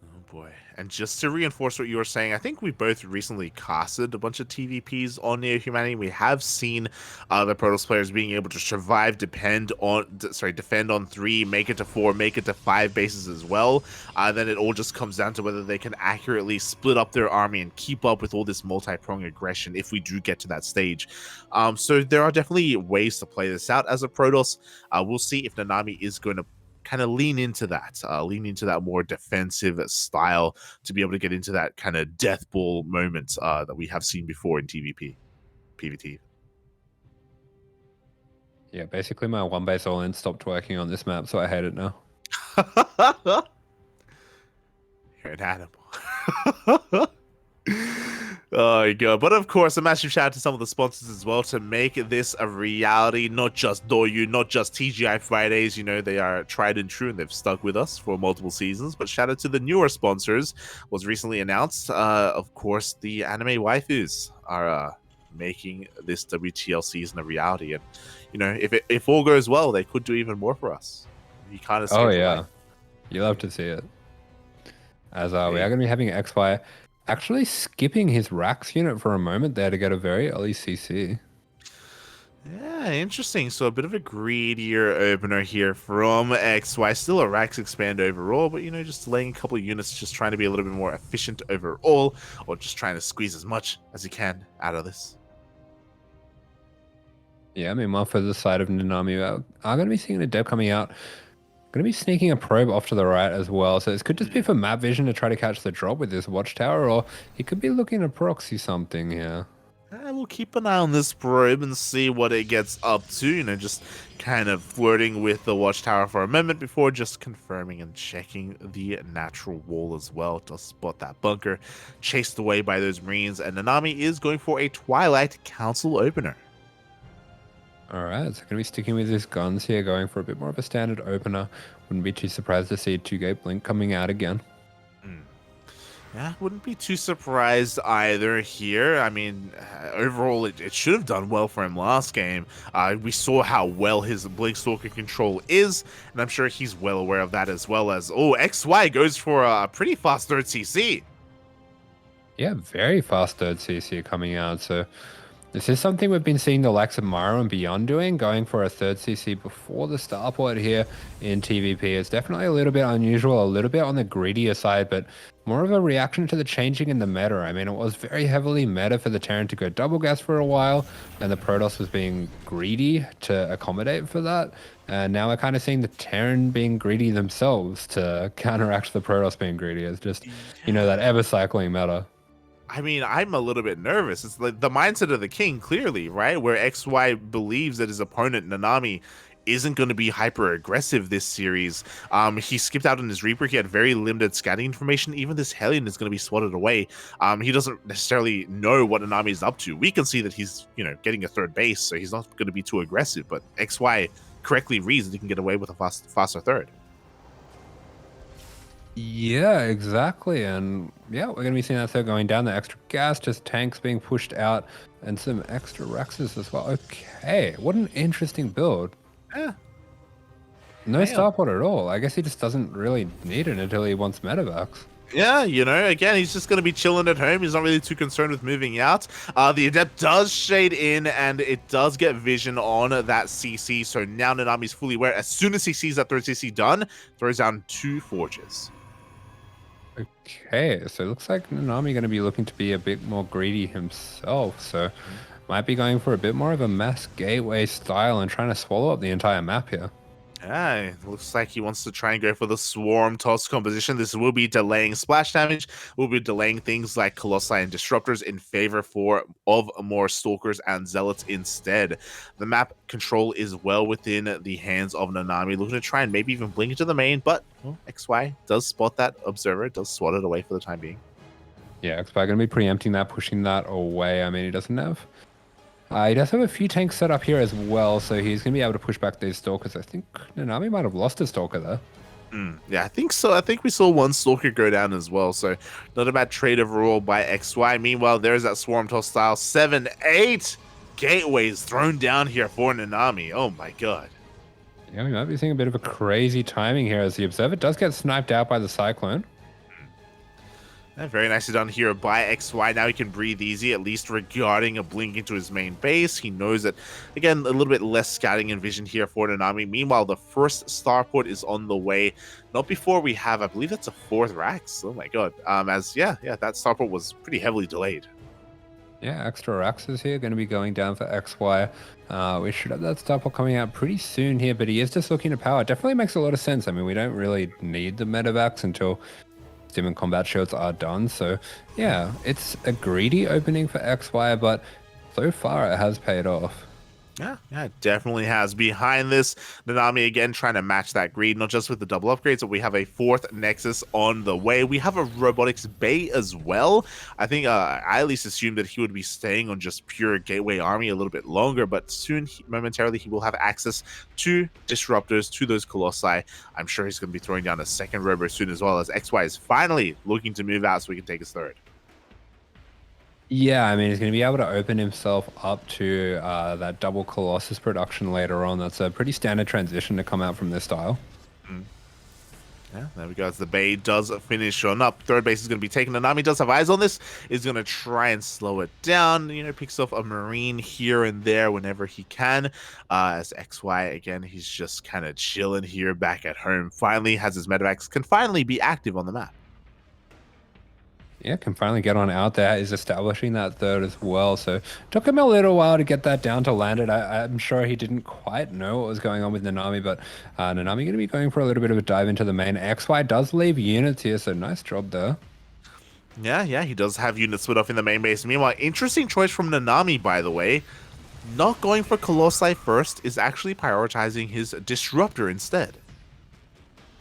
Speaker 1: Oh boy. And just to reinforce what you were saying, I think we both recently casted a bunch of TVPs on Neo Humanity. We have seen the Protoss players being able to survive, defend on 3, make it to 4, make it to 5 bases as well. Then it all just comes down to whether they can accurately split up their army and keep up with all this multi-pronged aggression if we do get to that stage. So there are definitely ways to play this out as a Protoss. We'll see if Nanami is going to kind of lean into that more defensive style to be able to get into that kind of death ball moment that we have seen before in PvT.
Speaker 2: Yeah, basically my one base all in stopped working on this map, so I hate it now.
Speaker 1: You're an animal. Oh, you go. But of course, a massive shout out to some of the sponsors as well to make this a reality. Not just Doyu, not just TGI Fridays. You know, they are tried and true and they've stuck with us for multiple seasons. But shout out to the newer sponsors. Was recently announced. Of course, the anime waifus are making this WTL season a reality. And, you know, if all goes well, they could do even more for us. You kind of see
Speaker 2: Oh, yeah. You love to see it. As we are going to be having XY actually skipping his Rax unit for a moment there to get a very early CC.
Speaker 1: Yeah, interesting. So a bit of a greedier opener here from XY. Still a Rax expand overall, but, you know, just delaying a couple of units, just trying to be a little bit more efficient overall, or just trying to squeeze as much as he can out of this.
Speaker 2: Yeah, I mean, one for the side of Nanami, I'm going to be seeing a Deb coming out. Going to be sneaking a probe off to the right as well. So this could just be for map vision to try to catch the drop with this watchtower, or he could be looking to proxy something here.
Speaker 1: We'll keep an eye on this probe and see what it gets up to. You know, just kind of flirting with the watchtower for a moment before just confirming and checking the natural wall as well to spot that bunker. Chased away by those Marines, and Nanami is going for a Twilight Council opener.
Speaker 2: Alright, so going to be sticking with his guns here, going for a bit more of a standard opener. Wouldn't be too surprised to see a 2-gate blink coming out again.
Speaker 1: Yeah, wouldn't be too surprised either here. I mean, overall, it should have done well for him last game. We saw how well his Blink Stalker control is, and I'm sure he's well aware of that as well as, oh, XY goes for a pretty fast third CC.
Speaker 2: Yeah, very fast third CC coming out, so this is something we've been seeing the likes of Myra and Beyond doing, going for a third CC before the starport here in TVP. It's definitely a little bit unusual, a little bit on the greedier side, but more of a reaction to the changing in the meta. I mean, it was very heavily meta for the Terran to go double gas for a while, and the Protoss was being greedy to accommodate for that. And now we're kind of seeing the Terran being greedy themselves to counteract the Protoss being greedy. It's just, you know, that ever-cycling meta.
Speaker 1: I mean, I'm a little bit nervous. It's like the mindset of the king, clearly, right? Where XY believes that his opponent, Nanami, isn't going to be hyper aggressive this series. He skipped out on his Reaper. He had very limited scouting information. Even this Hellion is going to be swatted away. He doesn't necessarily know what Nanami is up to. We can see that he's, you know, getting a third base, so he's not going to be too aggressive. But XY correctly reads that he can get away with a faster third.
Speaker 2: Yeah, exactly. And yeah, we're going to be seeing that third going down. The extra gas, just tanks being pushed out, and some extra Raxes as well. Okay, what an interesting build.
Speaker 1: Yeah.
Speaker 2: No starport at all. I guess he just doesn't really need it until he wants medevacs.
Speaker 1: Yeah, you know, again, he's just going to be chilling at home. He's not really too concerned with moving out. The Adept does shade in, and it does get vision on that CC. So now Nanami's fully aware. As soon as he sees that third CC done, throws down 2 forges.
Speaker 2: Okay, so it looks like Nanami going to be looking to be a bit more greedy himself. So might be going for a bit more of a mass gateway style and trying to swallow up the entire map here.
Speaker 1: Yeah, it looks like he wants to try and go for the Swarm Toss composition. This will be delaying splash damage. We'll be delaying things like Colossi and Disruptors in favor of more Stalkers and Zealots instead. The map control is well within the hands of Nanami, looking to try and maybe even blink into the main, but well, XY does spot that Observer, does swat it away for the time being.
Speaker 2: Yeah, XY going to be preempting that, pushing that away. I mean, he doesn't have... he does have a few tanks set up here as well, so he's going to be able to push back these Stalkers. I think Nanami might have lost a Stalker there.
Speaker 1: Yeah, I think so. I think we saw one Stalker go down as well, so not a bad trade overall by XY. Meanwhile, there's that Swarm Toss style 7-8 gateways thrown down here for Nanami. Oh my god.
Speaker 2: Yeah, we might be seeing a bit of a crazy timing here as the Observer does get sniped out by the Cyclone.
Speaker 1: Very nicely done here by XY. Now he can breathe easy, at least regarding a blink into his main base. He knows that, again, a little bit less scouting and vision here for Nanami. Meanwhile, the first starport is on the way. Not before we have, I believe that's a 4th Rax. Oh my god. That starport was pretty heavily delayed.
Speaker 2: Yeah, extra Raxes here going to be going down for XY. We should have that starport coming out pretty soon here, but he is just looking to power. It definitely makes a lot of sense. I mean, we don't really need the medevacs until Sim and combat shields are done. So yeah, it's a greedy opening for XY, but so far it has paid off.
Speaker 1: Yeah, it definitely has. Behind this, Nanami again trying to match that greed, not just with the double upgrades, but we have a 4th Nexus on the way. We have a robotics bay as well. I think I at least assumed that he would be staying on just pure gateway army a little bit longer, but soon, momentarily, he will have access to disruptors, to those colossi. I'm sure he's going to be throwing down a 2nd robo soon, as well as XY is finally looking to move out so we can take his 3rd.
Speaker 2: Yeah, I mean, he's going to be able to open himself up to that double Colossus production later on. That's a pretty standard transition to come out from this style.
Speaker 1: Yeah, there we go. As the Bay does finish on up. 3rd base is going to be taken. Nanami does have eyes on this. Is going to try and slow it down. Picks off a Marine here and there whenever he can. As XY, again, he's just kind of chilling here back at home. Finally has his medevacs. Can finally be active on the map.
Speaker 2: Yeah, can finally get on out there. Is establishing that 3rd as well. So took him a little while to get that down to land it. I'm sure he didn't quite know what was going on with Nanami, but Nanami going to be going for a little bit of a dive into the main. XY does leave units here, so nice job there.
Speaker 1: Yeah, he does have units split off in the main base. Meanwhile, interesting choice from Nanami, by the way. Not going for Colossi first, is actually prioritizing his Disruptor instead.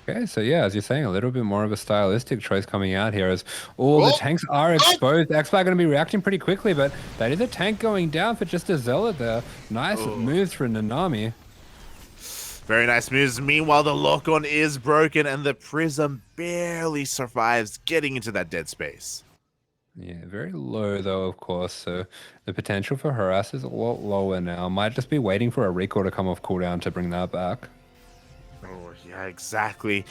Speaker 2: Okay, so yeah, as you're saying, a little bit more of a stylistic choice coming out here as all the tanks are exposed. XY going to be reacting pretty quickly, but that is a tank going down for just a Zealot there. Nice moves for Nanami.
Speaker 1: Very nice moves. Meanwhile, the lock-on is broken, and the Prism barely survives getting into that dead space.
Speaker 2: Yeah, very low though, of course, so the potential for harass is a lot lower now. Might just be waiting for a recall to come off cooldown to bring that back.
Speaker 1: Oh, yeah, exactly.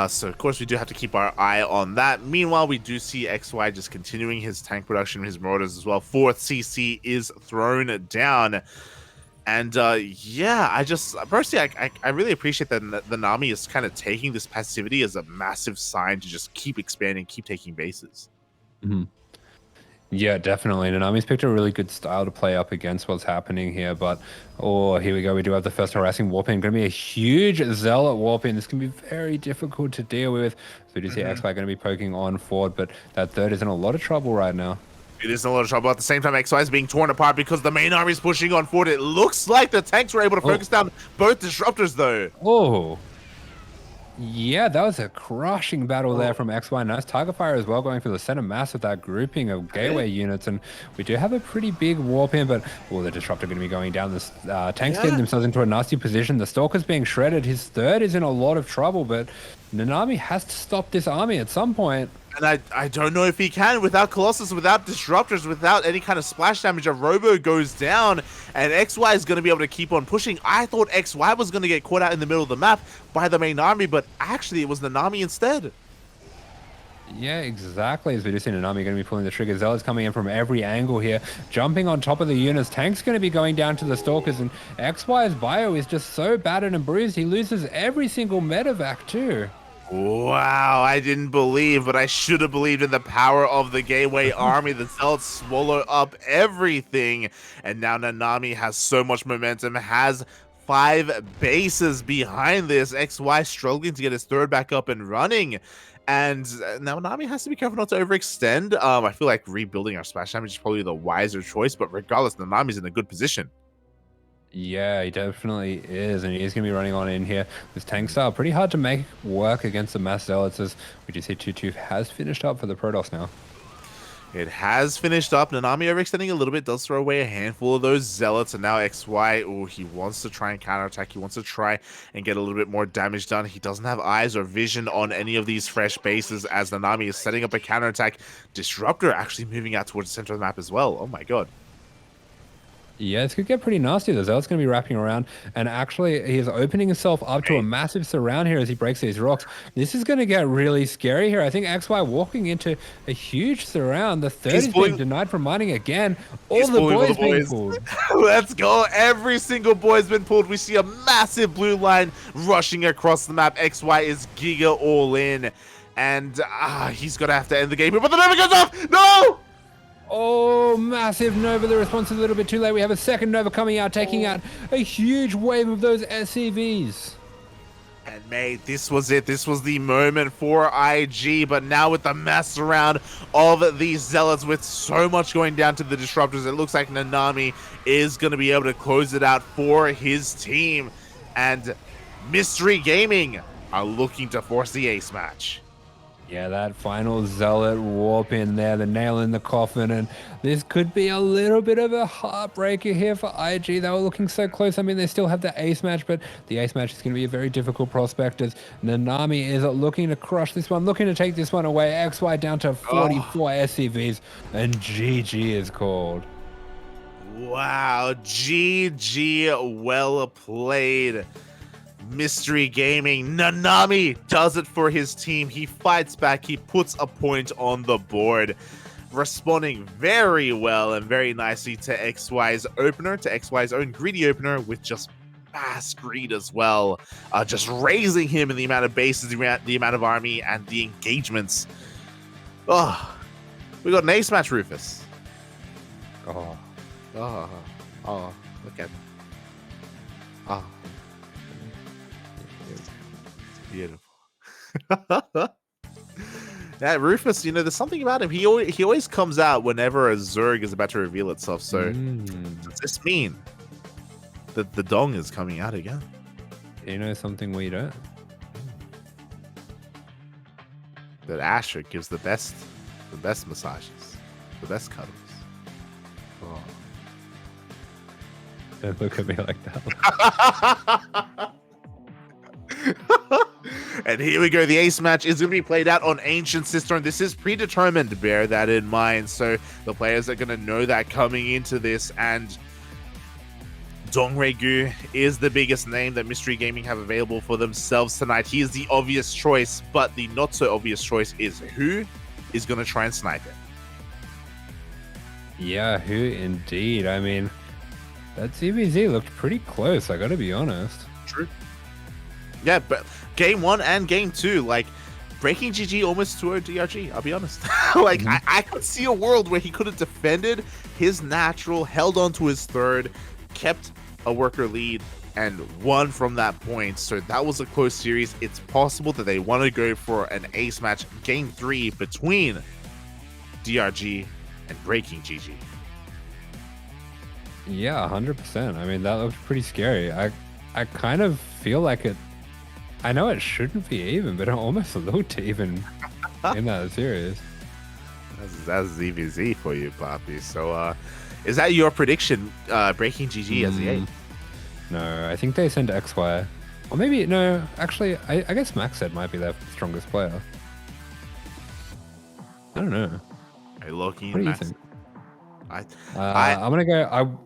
Speaker 1: So, of course, we do have to keep our eye on that. Meanwhile, we do see XY just continuing his tank production, his Marauders as well. 4th CC is thrown down. And, I just, personally, I really appreciate that the Nami is kind of taking this passivity as a massive sign to just keep expanding, keep taking bases.
Speaker 2: Yeah, definitely. Nanami's picked a really good style to play up against what's happening here, but here we go. We do have the first harassing warp in. Going to be a huge Zealot warp in. This can be very difficult to deal with. So we do see XY going to be poking on forward, but that 3rd is in a lot of trouble right now.
Speaker 1: It is in a lot of trouble. At the same time, XY is being torn apart because the main army is pushing on forward. It looks like the tanks were able to focus down both disruptors, though.
Speaker 2: Yeah, that was a crushing battle there from XY. Nice target fire as well, going for the center mass of that grouping of gateway units. And we do have a pretty big warp in, but the disruptor going to be going down. This tanks getting themselves into a nasty position. The Stalker's being shredded. His 3rd is in a lot of trouble, but Nanami has to stop this army at some point.
Speaker 1: And I don't know if he can. Without Colossus, without Disruptors, without any kind of splash damage, a Robo goes down, and XY is going to be able to keep on pushing. I thought XY was going to get caught out in the middle of the map by the main army, but actually it was Nanami instead.
Speaker 2: Yeah, exactly. As we do see Nanami going to be pulling the trigger. Zealot's coming in from every angle here, jumping on top of the units. Tank's going to be going down to the Stalkers, and XY's bio is just so battered and bruised. He loses every single medevac too.
Speaker 1: Wow, I didn't believe, but I should have believed in the power of the Gateway Army. The Zealots swallow up everything, and now Nanami has so much momentum, has 5 bases behind this. XY struggling to get his 3rd back up and running. And now Nanami has to be careful not to overextend. I feel like rebuilding our splash damage is probably the wiser choice, but regardless, Nanami's in a good position.
Speaker 2: Yeah, he definitely is, and he's going to be running on in here. This tank style, pretty hard to make work against the mass Zealots, as we do see 2-2 has finished up for the Protoss now.
Speaker 1: It has finished up. Nanami overextending a little bit, does throw away a handful of those Zealots, and now XY, he wants to try and counterattack. He wants to try and get a little bit more damage done. He doesn't have eyes or vision on any of these fresh bases, as Nanami is setting up a counterattack. Disruptor actually moving out towards the center of the map as well. Oh my god.
Speaker 2: Yeah, this could get pretty nasty. The Zealot's going to be wrapping around, and actually, he's opening himself up to a massive surround here as he breaks these rocks. This is going to get really scary here. I think XY walking into a huge surround. The third is being denied from mining again. All the boys being pulled.
Speaker 1: Let's go. Every single boy's been pulled. We see a massive blue line rushing across the map. XY is giga all in, and he's going to have to end the game here, but the Nova goes off. No!
Speaker 2: Oh, massive Nova. The response is a little bit too late. We have a second Nova coming out, taking out a huge wave of those SCVs.
Speaker 1: And mate, this was it. This was the moment for IG. But now with the mass surround of these Zealots, with so much going down to the Disruptors, it looks like Nanami is going to be able to close it out for his team. And Mystery Gaming are looking to force the ace match.
Speaker 2: Yeah, that final Zealot warp in there, the nail in the coffin, and this could be a little bit of a heartbreaker here for IG. They were looking so close. I mean, they still have the ace match, but the ace match is going to be a very difficult prospect as Nanami is looking to crush this one, looking to take this one away. XY down to 44 SCVs, and GG is called.
Speaker 1: Wow, GG, well played. Mystery Gaming. Nanami does it for his team. He fights back. He puts a point on the board, responding very well and very nicely to XY's opener, to XY's own greedy opener, with just mass greed as well. Just raising him in the amount of bases, the amount of army, and the engagements. Oh, we got an ace match, Rufus. Oh, look at him. Oh. Beautiful. Yeah, Rufus, you know, there's something about him. He always comes out whenever a Zerg is about to reveal itself. So does this mean that the dong is coming out again?
Speaker 2: You know something we don't?
Speaker 1: That Asher gives the best massages, the best cuddles. Oh.
Speaker 2: Don't look at me like that.
Speaker 1: And here we go. The ace match is going to be played out on Ancient Sister, and this is predetermined. Bear that in mind. So the players are going to know that coming into this, and Dongregu is the biggest name that Mystery Gaming have available for themselves tonight. He is the obvious choice, but the not so obvious choice is who is going to try and snipe it.
Speaker 2: Yeah, who indeed? I mean, that CBZ looked pretty close, I gotta be honest.
Speaker 1: True. Yeah, but game 1 and game 2, like, BreakingGG almost 2-0 DRG, I'll be honest. Like, I could see a world where he could have defended his natural, held on to his third, kept a worker lead, and won from that point. So that was a close series. It's possible that they want to go for an ace match, game 3, between DRG and BreakingGG.
Speaker 2: Yeah, 100%. I mean, that looked pretty scary. I kind of feel like it. I know it shouldn't be even, but it almost looked even in that series.
Speaker 1: That's ZVZ for you, Poppy. So, is that your prediction? BreakingGG as the 8?
Speaker 2: No, I think they sent XY. Or maybe, no, actually, I guess MacSed might be their strongest player. I don't know.
Speaker 1: Hey, Loki,
Speaker 2: what do you think?
Speaker 1: I'm
Speaker 2: going to go...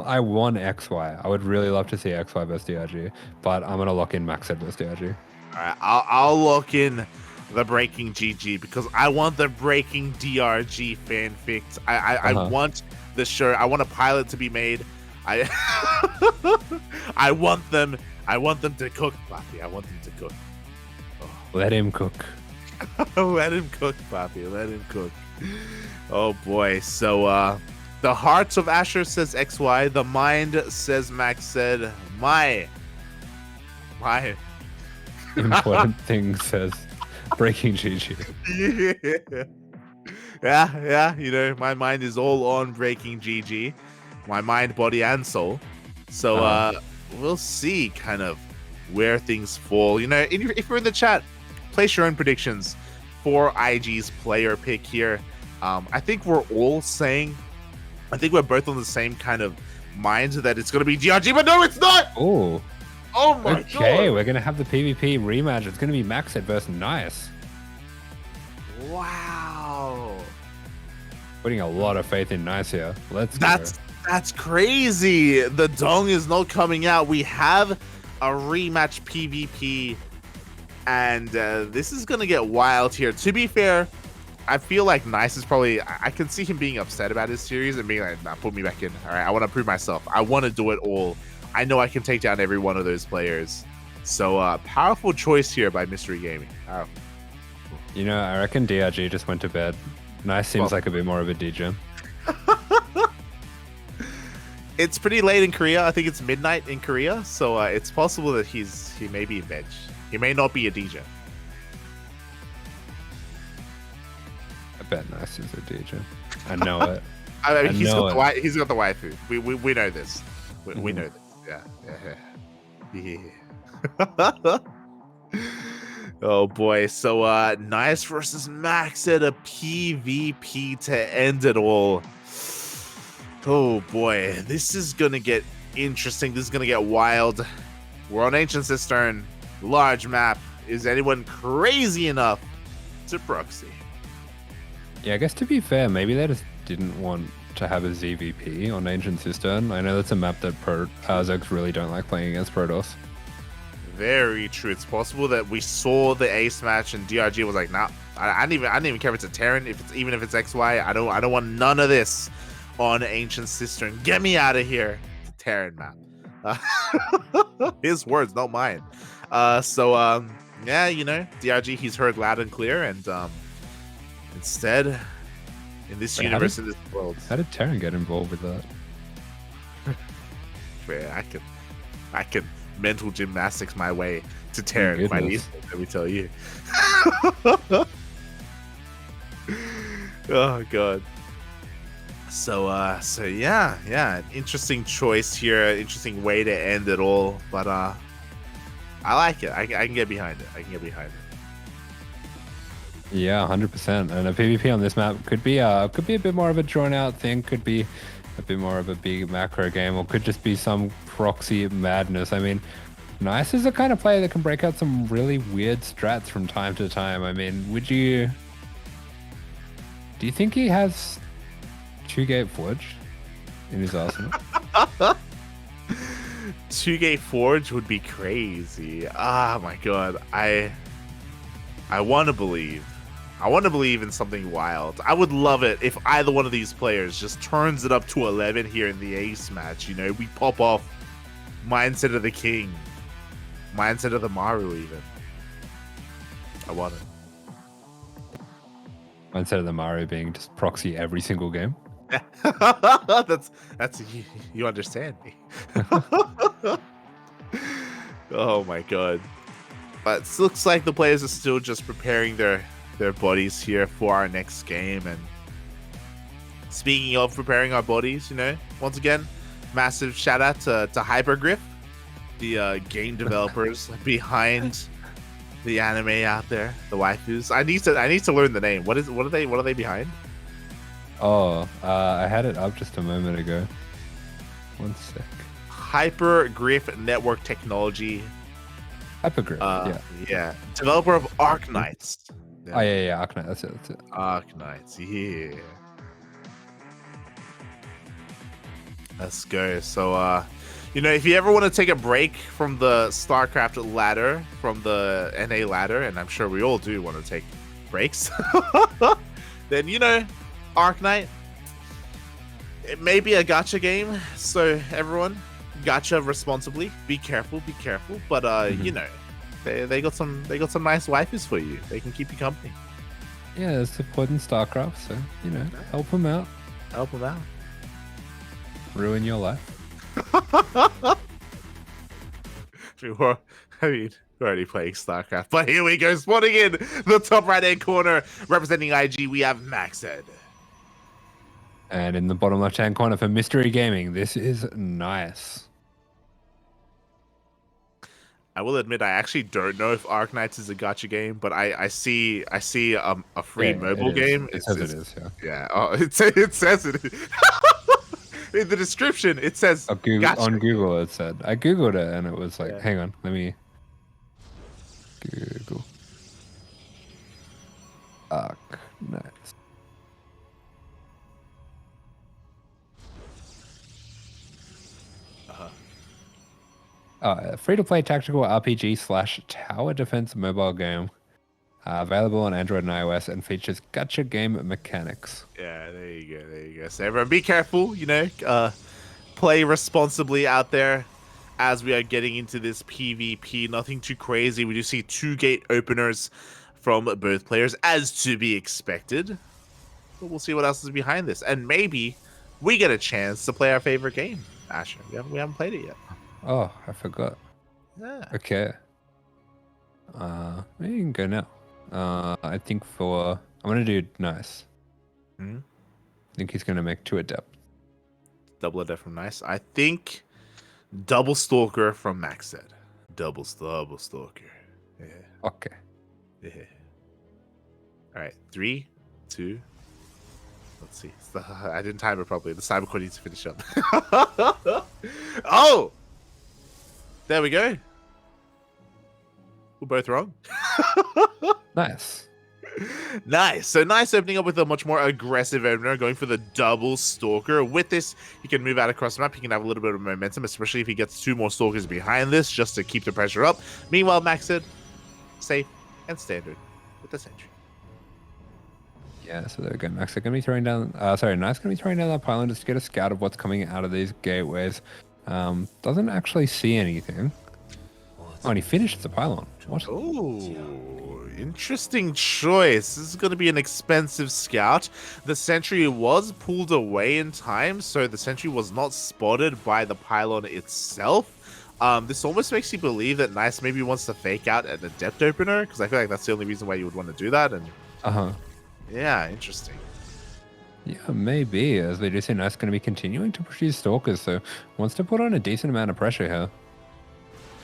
Speaker 2: I want XY. I would really love to see XY versus DRG, but I'm gonna lock in MacSed versus DRG.
Speaker 1: All right, I'll lock in the BreakingGG because I want the Breaking DRG fanfics. I want the show. I want a pilot to be made. I want them to cook, Papi. I want them to cook.
Speaker 2: Oh. Let him cook.
Speaker 1: Let him cook, Papi. Let him cook. Oh boy. So the heart of Asher says XY. The mind says MacSed. My
Speaker 2: important thing says BreakingGG.
Speaker 1: Yeah. You know, my mind is all on BreakingGG. My mind, body, and soul. So we'll see kind of where things fall. You know, if you're in the chat, place your own predictions for IG's player pick here. I think we're all saying. I think we're both on the same kind of mind that it's going to be DRG, but no, it's not!
Speaker 2: Oh
Speaker 1: my God!
Speaker 2: Okay, we're going to have the PvP rematch. It's going to be MacSed versus Nice.
Speaker 1: Wow.
Speaker 2: Putting a lot of faith in Nice here. Let's
Speaker 1: That's That's crazy. The dong is not coming out. We have a rematch PvP, and this is gonna get wild here. To be fair, I feel like Nice is probably. I can see him being upset about his series and being like, "Nah, put me back in. All right, I want to prove myself. I want to do it all. I know I can take down every one of those players." So, powerful choice here by Mystery Gaming. Powerful.
Speaker 2: You know, I reckon DRG just went to bed. Nice seems like a bit more of a DJ.
Speaker 1: It's pretty late in Korea. I think it's midnight in Korea, so it's possible that he may be in bed. He may not be a DJ.
Speaker 2: I bet Nice is a DJ. I know it.
Speaker 1: I mean, he's got the waifu. We know this. We know this. Yeah. Oh boy. So Nice versus MacSed, a PvP to end it all. Oh boy, this is gonna get interesting. This is gonna get wild. We're on Ancient Cistern, large map. Is anyone crazy enough to proxy?
Speaker 2: Yeah, I guess to be fair, maybe they just didn't want to have a ZVP on Ancient Cistern. I know that's a map that Zergs really don't like playing against Protoss.
Speaker 1: Very true. It's possible that we saw the ace match and DRG was like, nah, I didn't even care if it's a Terran, even if it's XY. I don't want none of this on Ancient Cistern. Get me out of here. It's a Terran map. His words, not mine. Yeah, you know, DRG, he's heard loud and clear, and instead, in this universe, in this world,
Speaker 2: how did Terran get involved with that?
Speaker 1: Yeah, I can mental gymnastics my way to Terran. My niece, let me tell you. Oh god. So yeah, an interesting choice here, interesting way to end it all, but I like it. I can get behind it.
Speaker 2: Yeah, 100%. And a PvP on this map could be a bit more of a drawn out thing, could be a bit more of a big macro game, or could just be some proxy madness. I mean, Nice is the kind of player that can break out some really weird strats from time to time. I mean, do you think he has 2-gate Forge in his arsenal?
Speaker 1: 2-gate Forge would be crazy. Ah, my god. I want to believe. I want to believe in something wild. I would love it if either one of these players just turns it up to 11 here in the ace match. You know, we pop off Mindset of the King, Mindset of the Maru even. I want it.
Speaker 2: Mindset of the Maru being just proxy every single game.
Speaker 1: that's you understand me. Oh my god. But it looks like the players are still just preparing their bodies here for our next game. And speaking of preparing our bodies, you know, once again, massive shout out to Hypergriff, the game developers behind the anime out there, the waifus. I need to learn the name. What are they behind?
Speaker 2: Oh, I had it up just a moment ago. One sec.
Speaker 1: Hypergriff Network Technology.
Speaker 2: Hypergriff,
Speaker 1: yeah. Developer of Arknights.
Speaker 2: Oh yeah, Arknight. That's it.
Speaker 1: Arknights, yeah. Let's go. So, you know, if you ever want to take a break from the StarCraft ladder, from the NA ladder, and I'm sure we all do want to take breaks, then, you know, Arknight, it may be a gacha game, so everyone, gacha responsibly. Be careful. But you know, they got some nice waifus for you. They can keep you company.
Speaker 2: Yeah, they're supporting StarCraft, so you know, help them out. Ruin your life.
Speaker 1: I mean, we're already playing StarCraft, but here we go, spawning in the top right-hand corner, representing IG, we have MacSed.
Speaker 2: And in the bottom left-hand corner for Mystery Gaming, this is Nice.
Speaker 1: I will admit, I actually don't know if Arknights is a gacha game, but I see a free mobile game.
Speaker 2: It says it is, yeah.
Speaker 1: Yeah, oh, it says it. In the description, it says
Speaker 2: on Google. It said, I googled it and it was like, hang on, let me Google Arknights. Free-to-play tactical RPG/tower defense mobile game. Available on Android and iOS and features gacha game mechanics.
Speaker 1: Yeah, there you go. There you go. So everyone, be careful. Play responsibly out there as we are getting into this PvP. Nothing too crazy. We do see 2 gate openers from both players, as to be expected. But we'll see what else is behind this, and maybe we get a chance to play our favorite game. Asher, we haven't played it yet.
Speaker 2: Oh, I forgot.
Speaker 1: Yeah.
Speaker 2: Okay. Maybe you can go now. I think I'm gonna do nice.
Speaker 1: Hmm?
Speaker 2: I think he's gonna make 2 adept.
Speaker 1: Double adept from Nice. I think double stalker from MacSed. Double stalker. Yeah.
Speaker 2: Okay.
Speaker 1: Yeah. All right. 3, 2. Let's see. I didn't time it properly. The cybercore needs to finish up. Oh! There we go. We're both wrong.
Speaker 2: Nice.
Speaker 1: Nice. So Nice opening up with a much more aggressive opener, going for the double stalker. With this, he can move out across the map. He can have a little bit of momentum, especially if he gets 2 more stalkers behind this, just to keep the pressure up. Meanwhile, MacSed, safe and standard with the sentry.
Speaker 2: Yeah, so there we go. Max are going to be throwing down... Nice going to be throwing down that pylon just to get a scout of what's coming out of these gateways. Doesn't actually see anything. Oh, and he finished the pylon. What?
Speaker 1: Oh, interesting choice. This is going to be an expensive scout. The sentry was pulled away in time, so the sentry was not spotted by the pylon itself. This almost makes you believe that Nice maybe wants to fake out an adept opener, because I feel like that's the only reason why you would want to do that. And yeah, interesting.
Speaker 2: Yeah, maybe, as they do say Nice going to be continuing to push these stalkers, so wants to put on a decent amount of pressure here.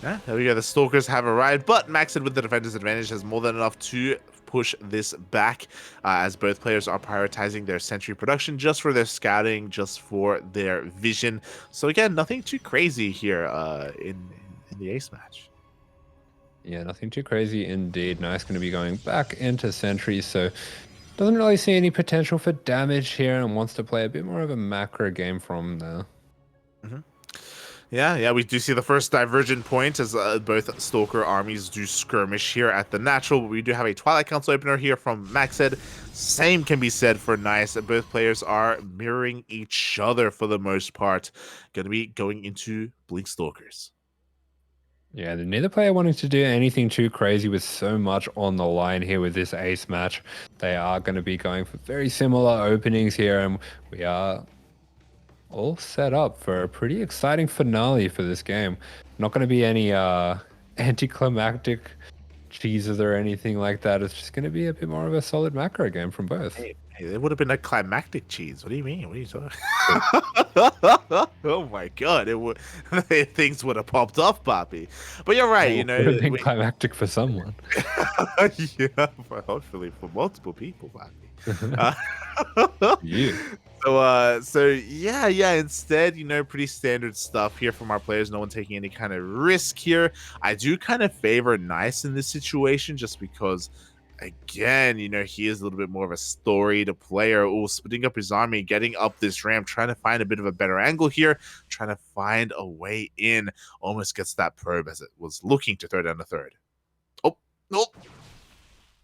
Speaker 1: Yeah, there we go. The stalkers have arrived, but MacSed with the defender's advantage has more than enough to push this back, as both players are prioritizing their sentry production just for their scouting, just for their vision. So again, nothing too crazy here in the ace match.
Speaker 2: Yeah, nothing too crazy indeed. Nice going to be going back into sentries, so doesn't really see any potential for damage here and wants to play a bit more of a macro game from there.
Speaker 1: Yeah, we do see the first divergent point as both Stalker armies do skirmish here at the natural. We do have a Twilight Council opener here from MacSed. Same can be said for Nice. Both players are mirroring each other for the most part. Going to be going into Blink Stalkers.
Speaker 2: Yeah, neither player wanting to do anything too crazy with so much on the line here with this ace match. They are going to be going for very similar openings here, and we are all set up for a pretty exciting finale for this game. Not going to be any anticlimactic cheeses or anything like that. It's just going to be a bit more of a solid macro game from both.
Speaker 1: Hey, there would have been a climactic cheese. What do you mean? What are you talking? Oh my god! Things would have popped off, Poppy. But you're right.
Speaker 2: It would have been climactic for someone.
Speaker 1: Yeah, hopefully for multiple people, Poppy.
Speaker 2: You.
Speaker 1: So yeah. Instead, pretty standard stuff here from our players. No one taking any kind of risk here. I do kind of favor Nice in this situation, just because, again, he is a little bit more of a storied player. Oh, splitting up his army, getting up this ramp, trying to find a bit of a better angle here, trying to find a way in. Almost gets that probe as it was looking to throw down the third. Oh, nope.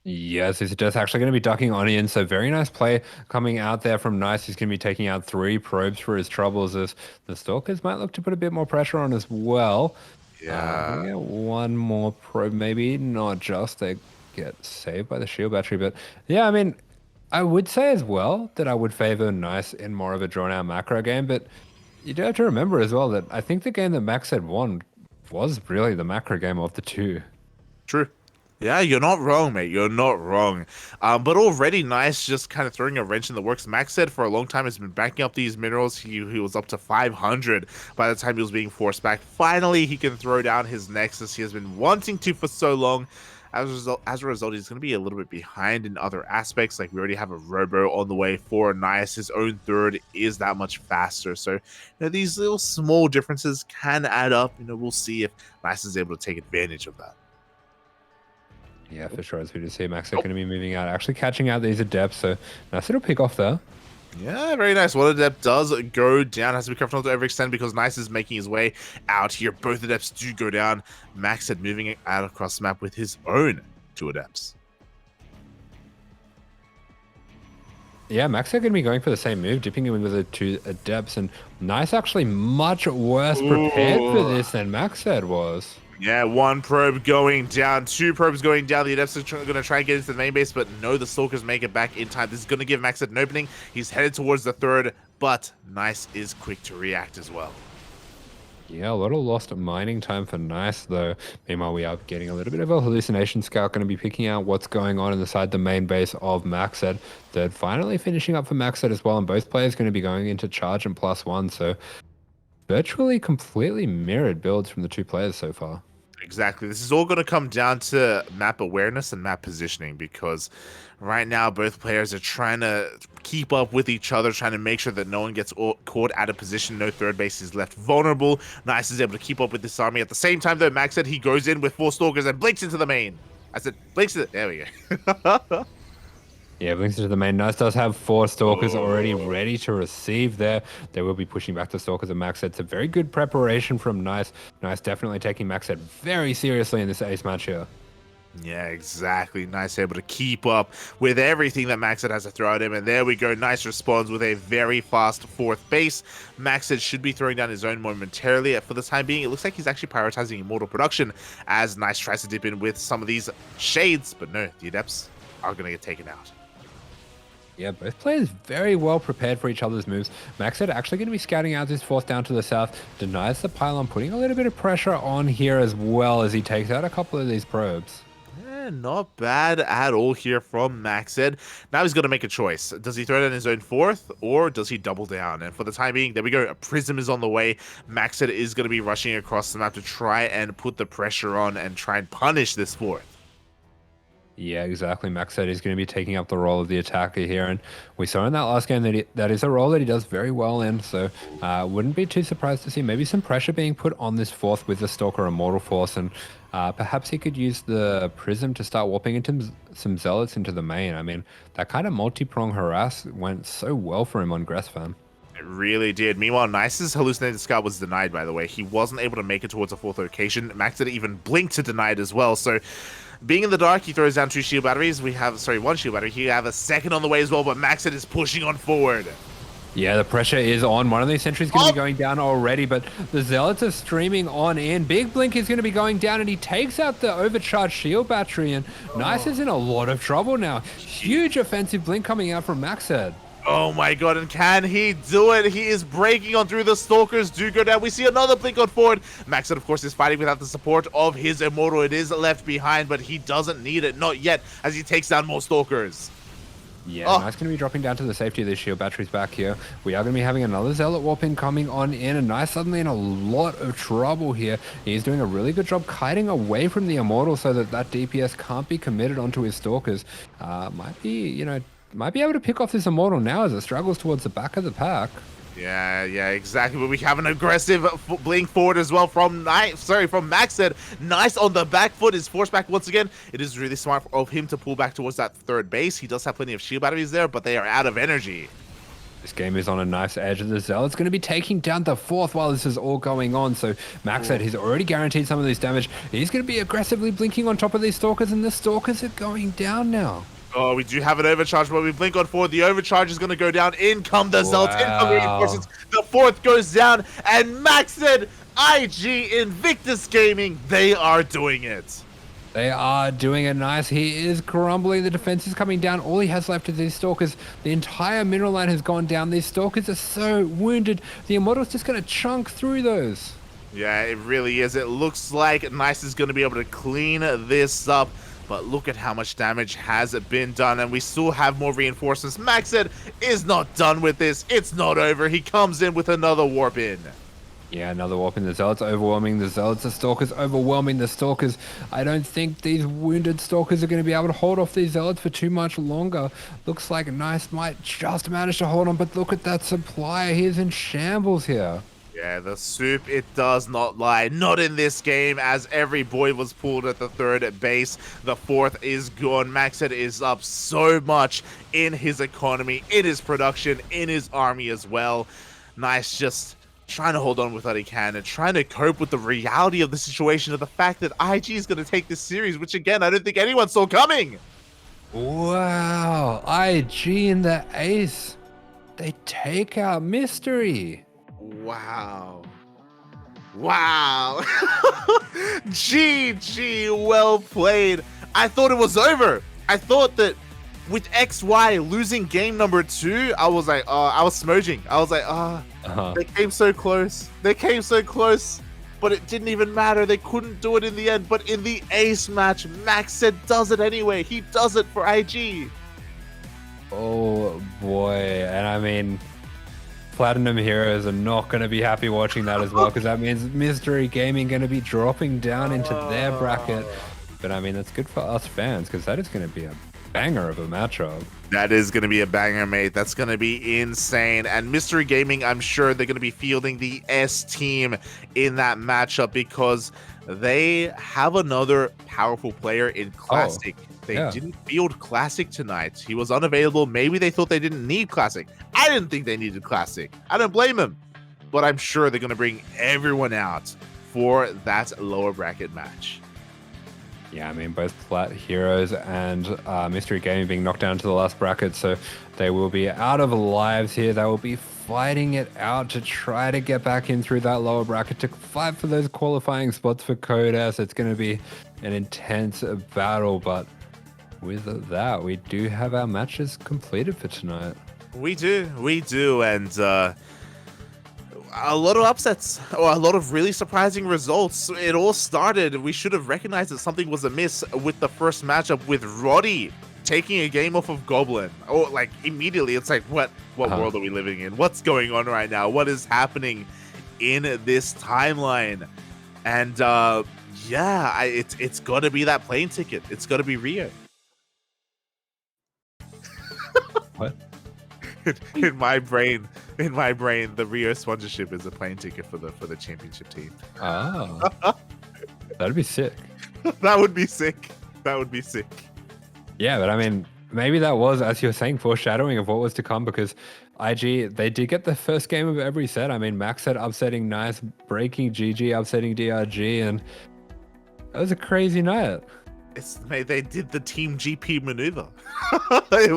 Speaker 2: Yes, he's just actually going to be ducking Onion. So very nice play coming out there from Nice. He's going to be taking out 3 probes for his troubles, as the Stalkers might look to put a bit more pressure on as well.
Speaker 1: Yeah.
Speaker 2: 1 more probe, maybe. Not just. They get saved by the shield battery. But yeah, I mean, I would say as well that I would favor Nice in more of a drawn-out macro game. But you do have to remember as well that I think the game that MacSed won was really the macro game of the 2.
Speaker 1: True. Yeah, you're not wrong, mate. You're not wrong. But already Nice just kind of throwing a wrench in the works. MacSed for a long time has been backing up these minerals. He was up to 500 by the time he was being forced back. Finally, he can throw down his Nexus. He has been wanting to for so long. As a result, he's going to be a little bit behind in other aspects. Like, we already have a Robo on the way for Nice. His own third is that much faster. So, these little small differences can add up. We'll see if Nice is able to take advantage of that.
Speaker 2: Yeah, for sure. As we just see, Max are going to be moving out, actually catching out these adepts. So Nice little pick off there.
Speaker 1: Yeah, very nice. One adept does go down. Has to be careful not to overextend because Nice is making his way out here. Both adepts do go down. MacSed moving out across the map with his own 2 adepts.
Speaker 2: Yeah, Max are going to be going for the same move, dipping in with the 2 adepts, and Nice actually much worse prepared for
Speaker 1: Ooh.
Speaker 2: this than MacSed was.
Speaker 1: Yeah, 1 probe going down, 2 probes going down. The adepts are going to try and get into the main base, but no, the Stalkers make it back in time. This is going to give MacSed an opening. He's headed towards the 3rd, but Nice is quick to react as well.
Speaker 2: Yeah, a lot of lost mining time for Nice, though. Meanwhile, we are getting a little bit of a hallucination scout, going to be picking out what's going on inside the main base of MacSed. Third finally finishing up for MacSed as well, and both players going to be going into charge and +1, so virtually completely mirrored builds from the 2 players so far.
Speaker 1: Exactly. This is all going to come down to map awareness and map positioning because right now both players are trying to keep up with each other, trying to make sure that no one gets caught out of position. No third base is left vulnerable. Nice is able to keep up with this army. At the same time, though, Max said he goes in with 4 Stalkers and blinks into the main. I said, blinks to the... There we go.
Speaker 2: Yeah, Blinks into the main. Nice does have 4 Stalkers already ready to receive there. They will be pushing back the Stalkers and MacSed. It's a very good preparation from Nice. Nice definitely taking MacSed very seriously in this ace match here.
Speaker 1: Yeah, exactly. Nice able to keep up with everything that MacSed has to throw at him. And there we go. Nice responds with a very fast 4th base. MacSed should be throwing down his own momentarily. For the time being, it looks like he's actually prioritizing Immortal production as Nice tries to dip in with some of these shades. But no, the Adepts are going to get taken out.
Speaker 2: Yeah, both players very well prepared for each other's moves. MacSed actually going to be scouting out this 4th down to the south, denies the pylon, putting a little bit of pressure on here as well as he takes out a couple of these probes.
Speaker 1: Not bad at all here from MacSed. Now he's going to make a choice. Does he throw down his own 4th or does he double down? And for the time being, there we go. A Prism is on the way. MacSed is going to be rushing across the map to try and put the pressure on and try and punish this 4th.
Speaker 2: Yeah, exactly. MacSed is going to be taking up the role of the attacker here, and we saw in that last game that that is a role that he does very well in, so wouldn't be too surprised to see maybe some pressure being put on this 4th with the Stalker Immortal Force, and perhaps he could use the Prism to start warping into some Zealots into the main. I mean, that kind of multi-prong harass went so well for him on Gressfam.
Speaker 1: It really did. Meanwhile, Nice's hallucinated scout was denied, by the way. He wasn't able to make it towards a 4th location. MacSed even blinked to deny it as well, so... Being in the dark, he throws down 2 shield batteries. We have, sorry, 1 shield battery. He have a 2nd on the way as well, but MacSed is pushing on forward.
Speaker 2: Yeah, the pressure is on. One of these sentries going to be going down already, but the Zealots are streaming on in. Big Blink is going to be going down, and he takes out the overcharged shield battery, and Nice is in a lot of trouble now. Huge offensive Blink coming out from MacSed.
Speaker 1: Oh my god, and can he do it? He is breaking on through. The Stalkers do go down. We see another blink on forward. MacSed, of course, is fighting without the support of his Immortal. It is left behind, but he doesn't need it. Not yet, as he takes down more Stalkers.
Speaker 2: Yeah, Nice going to be dropping down to the safety of the shield batteries back here. We are going to be having another Zealot warping coming on in, and Nice suddenly in a lot of trouble here. He's doing a really good job kiting away from the Immortal so that that DPS can't be committed onto his Stalkers. Might be, you know... Might be able to pick off this Immortal now as it struggles towards the back of the pack.
Speaker 1: Yeah, exactly. But we have an aggressive blink forward as well from from MacSed. Nice on the back foot, is forced back once again. It is really smart of him to pull back towards that 3rd base. He does have plenty of shield batteries there, but they are out of energy.
Speaker 2: This game is on a nice edge of the Zealot's going to be taking down the 4th while this is all going on. So MacSed, he's already guaranteed some of this damage. He's going to be aggressively blinking on top of these Stalkers, and the Stalkers are going down now.
Speaker 1: Oh, we do have an overcharge, but we blink on forward. The overcharge is going to go down. In come the Zealots. In come the reinforcements. The 4th goes down. And MacSed, IG, Invictus Gaming, they are doing it.
Speaker 2: They are doing it nice. He is crumbling. The defense is coming down. All he has left is these Stalkers. The entire mineral line has gone down. These Stalkers are so wounded. The Immortal's just going to chunk through those.
Speaker 1: Yeah, it really is. It looks like Nice is going to be able to clean this up. But look at how much damage has been done, and we still have more reinforcements. MacSed is not done with this. It's not over. He comes in with another warp in.
Speaker 2: Yeah, another warp in. The Zealots overwhelming the Zealots. The Stalkers overwhelming the Stalkers. I don't think these wounded Stalkers are going to be able to hold off these Zealots for too much longer. Looks like Nice might just manage to hold on, but look at that supplier. He is in shambles here.
Speaker 1: Yeah, the soup, it does not lie. Not in this game, as every boy was pulled at the third base. The fourth is gone. MacSed is up so much in his economy, in his production, in his army as well. Nice, just trying to hold on with what he can and trying to cope with the reality of the situation, of the fact that IG is going to take this series, which again, I don't think anyone saw coming.
Speaker 2: Wow, IG in the ace. They take out Mystery.
Speaker 1: Wow. Wow. GG, well played. I thought it was over. I thought that with XY losing game number 2, I was like, I was smudging. I was like, they came so close. They came so close, but it didn't even matter. They couldn't do it in the end. But in the ace match, MacSed does it anyway. He does it for IG.
Speaker 2: Oh boy, and I mean, Platinum Heroes are not going to be happy watching that as well, because that means Mystery Gaming going to be dropping down into their bracket. But I mean, that's good for us fans, because that is going to be a banger of a matchup.
Speaker 1: That is going to be a banger, mate. That's going to be insane. And Mystery Gaming, I'm sure they're going to be fielding the S team in that matchup, because they have another powerful player in Classic. They didn't field Classic tonight. He was unavailable. Maybe they thought they didn't need Classic. I didn't think they needed Classic. I don't blame them. But I'm sure they're going to bring everyone out for that lower bracket match.
Speaker 2: Yeah, I mean, both Plat Heroes and Mystery Gaming being knocked down to the last bracket, so they will be out of lives here. They will be fighting it out to try to get back in through that lower bracket to fight for those qualifying spots for Code S. It's going to be an intense battle, but with that, we do have our matches completed for tonight.
Speaker 1: We do, and a lot of upsets, or a lot of really surprising results. It all started, we should have recognized that something was amiss with the first matchup, with Roddy taking a game off of Goblin. Oh, like immediately, it's like, what world are we living in? What's going on right now? What is happening in this timeline? And yeah, it's got to be that plane ticket. It's got to be Rio.
Speaker 2: What?
Speaker 1: in my brain, the Rio sponsorship is a plane ticket for the championship team.
Speaker 2: Oh, that'd be sick.
Speaker 1: That would be sick. That would be sick.
Speaker 2: Yeah, but I mean, maybe that was, as you were saying, foreshadowing of what was to come, because IG, they did get the first game of every set. I mean, MacSed upsetting Nice, BreakingGG upsetting DRG, and that was a crazy night.
Speaker 1: They did the Team GP maneuver. it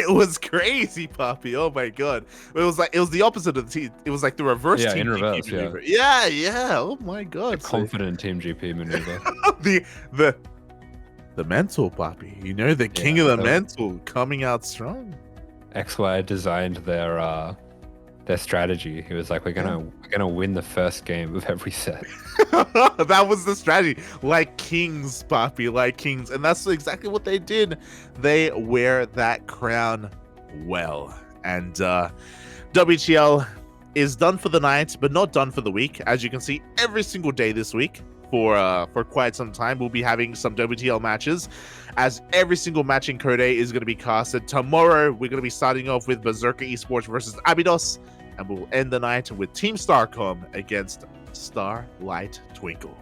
Speaker 1: was crazy, Poppy. Oh my god. It was the opposite of the team. It was like the reverse Team
Speaker 2: reverse,
Speaker 1: GP maneuver. Yeah. Oh my god.
Speaker 2: The confident Team GP maneuver.
Speaker 1: the mental, Poppy. You know, the king of the mental coming out strong.
Speaker 2: XY designed their strategy. He was like, we're gonna win the first game of every set.
Speaker 1: That was the strategy. Like kings, Poppy, like kings. And that's exactly what they did. They wear that crown well. And WTL is done for the night, but not done for the week. As you can see, every single day this week for quite some time, we'll be having some WTL matches, as every single match in Code A is going to be casted. Tomorrow, we're going to be starting off with Berserker Esports versus Abydos, and we'll end the night with Team Starcom against Starlight Twinkle.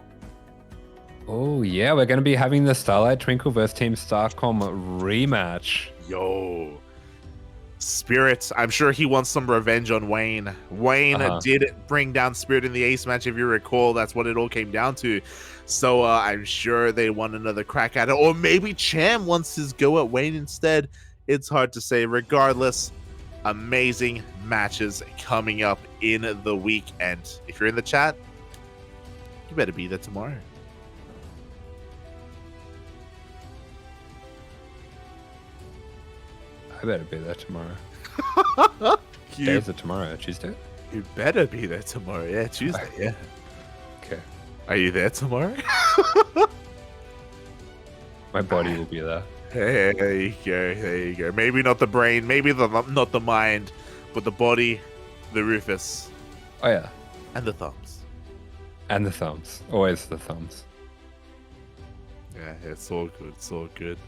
Speaker 2: Oh yeah, we're going to be having the Starlight Twinkle versus Team Starcom rematch.
Speaker 1: Yo, Spirit, I'm sure he wants some revenge on Wayne. Wayne did bring down Spirit in the ace match, if you recall. That's what it all came down to. So I'm sure they want another crack at it. Or maybe Cham wants his go at Wayne instead. It's hard to say. Regardless, amazing matches coming up in the week. And if you're in the chat, you better be there tomorrow.
Speaker 2: I better be there tomorrow. Day is it tomorrow? Tuesday?
Speaker 1: You better be there tomorrow. Yeah, Tuesday. Yeah.
Speaker 2: Okay.
Speaker 1: Are you there tomorrow?
Speaker 2: My body will be there.
Speaker 1: Hey, there you go. There you go. Maybe not the brain, maybe not the mind, but the body, the Rufus.
Speaker 2: Oh yeah.
Speaker 1: And the thumbs.
Speaker 2: And the thumbs. Always the thumbs.
Speaker 1: Yeah, it's all good. It's all good.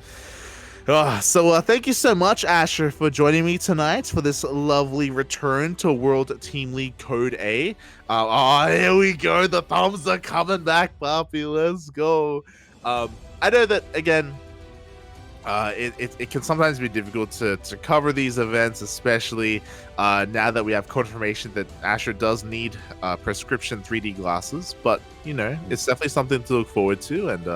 Speaker 1: Thank you so much, Asher, for joining me tonight for this lovely return to World Team League Code A. Here we go. The thumbs are coming back, Poppy. Let's go. I know that, again, it can sometimes be difficult to cover these events, especially now that we have confirmation that Asher does need prescription 3D glasses. But, you know, it's definitely something to look forward to. And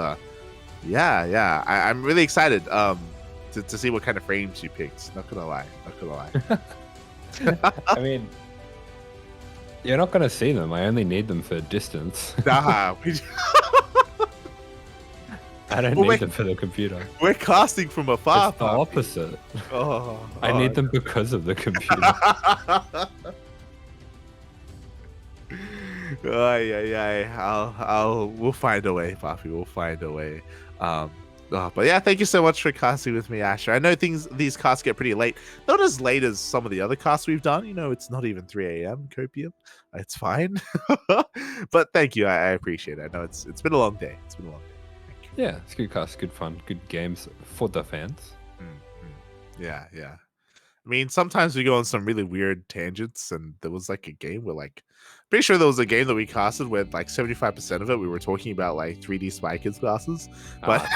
Speaker 1: I'm really excited to see what kind of frames you picked. Not gonna lie.
Speaker 2: I mean, you're not gonna see them. I only need them for distance.
Speaker 1: Nah,
Speaker 2: I don't need them for the computer.
Speaker 1: We're casting from afar.
Speaker 2: It's the opposite. I need them because of the computer.
Speaker 1: We'll find a way, Poppy. We'll find a way. But yeah, thank you so much for casting with me, Asher. I know these casts get pretty late. Not as late as some of the other casts we've done. You know, it's not even 3 a.m. Copium. It's fine. But thank you. I appreciate it. I know it's been a long day. It's been a long day. Thank you.
Speaker 2: Yeah, it's good cast, good fun, good games for the fans.
Speaker 1: Yeah. I mean, sometimes we go on some really weird tangents, and there was like a game where, like, pretty sure there was a game that we casted where like 75% of it we were talking about like 3D Spy Kids glasses, but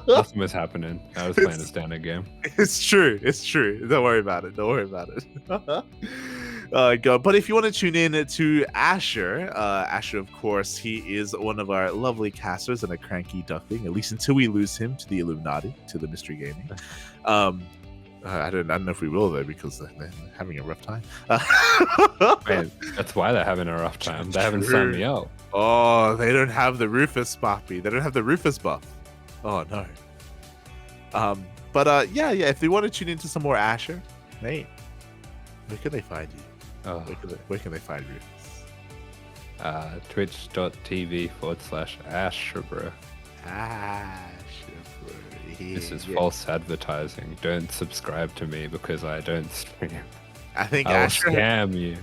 Speaker 2: nothing was happening. I was playing a standard game.
Speaker 1: It's true. Don't worry about it. God. But if you want to tune in to Asher, of course, he is one of our lovely casters and a cranky duckling, at least until we lose him to the Illuminati, to the Mystery Gaming. I don't know if we will, though, because they're having a rough time.
Speaker 2: Man, that's why they're having a rough time. They haven't signed me out.
Speaker 1: Oh, they don't have the Rufus, Poppy. They don't have the Rufus buff. Oh, no. Yeah, if they want to tune into some more Asher, hey, where can they find you?
Speaker 2: Oh.
Speaker 1: Where can they find Rufus?
Speaker 2: Twitch.tv/AsherBro. This is false advertising. Don't subscribe to me because I don't stream.
Speaker 1: I think
Speaker 2: I'll
Speaker 1: Asher
Speaker 2: scam you.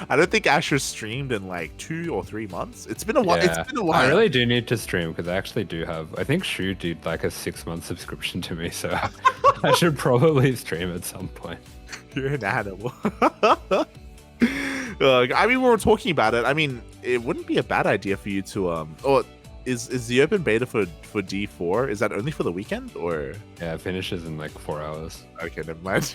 Speaker 1: I don't think Asher streamed in like 2 or 3 months. It's been a while.
Speaker 2: Yeah,
Speaker 1: it's been a while.
Speaker 2: I really do need to stream because I actually do have. I think Shu did like a 6-month subscription to me, so I should probably stream at some point.
Speaker 1: You're an animal. I mean, we were talking about it. I mean, it wouldn't be a bad idea for you to Is the open beta for D4, is that only for the weekend, or?
Speaker 2: Yeah, it finishes in like 4 hours.
Speaker 1: Okay, never mind.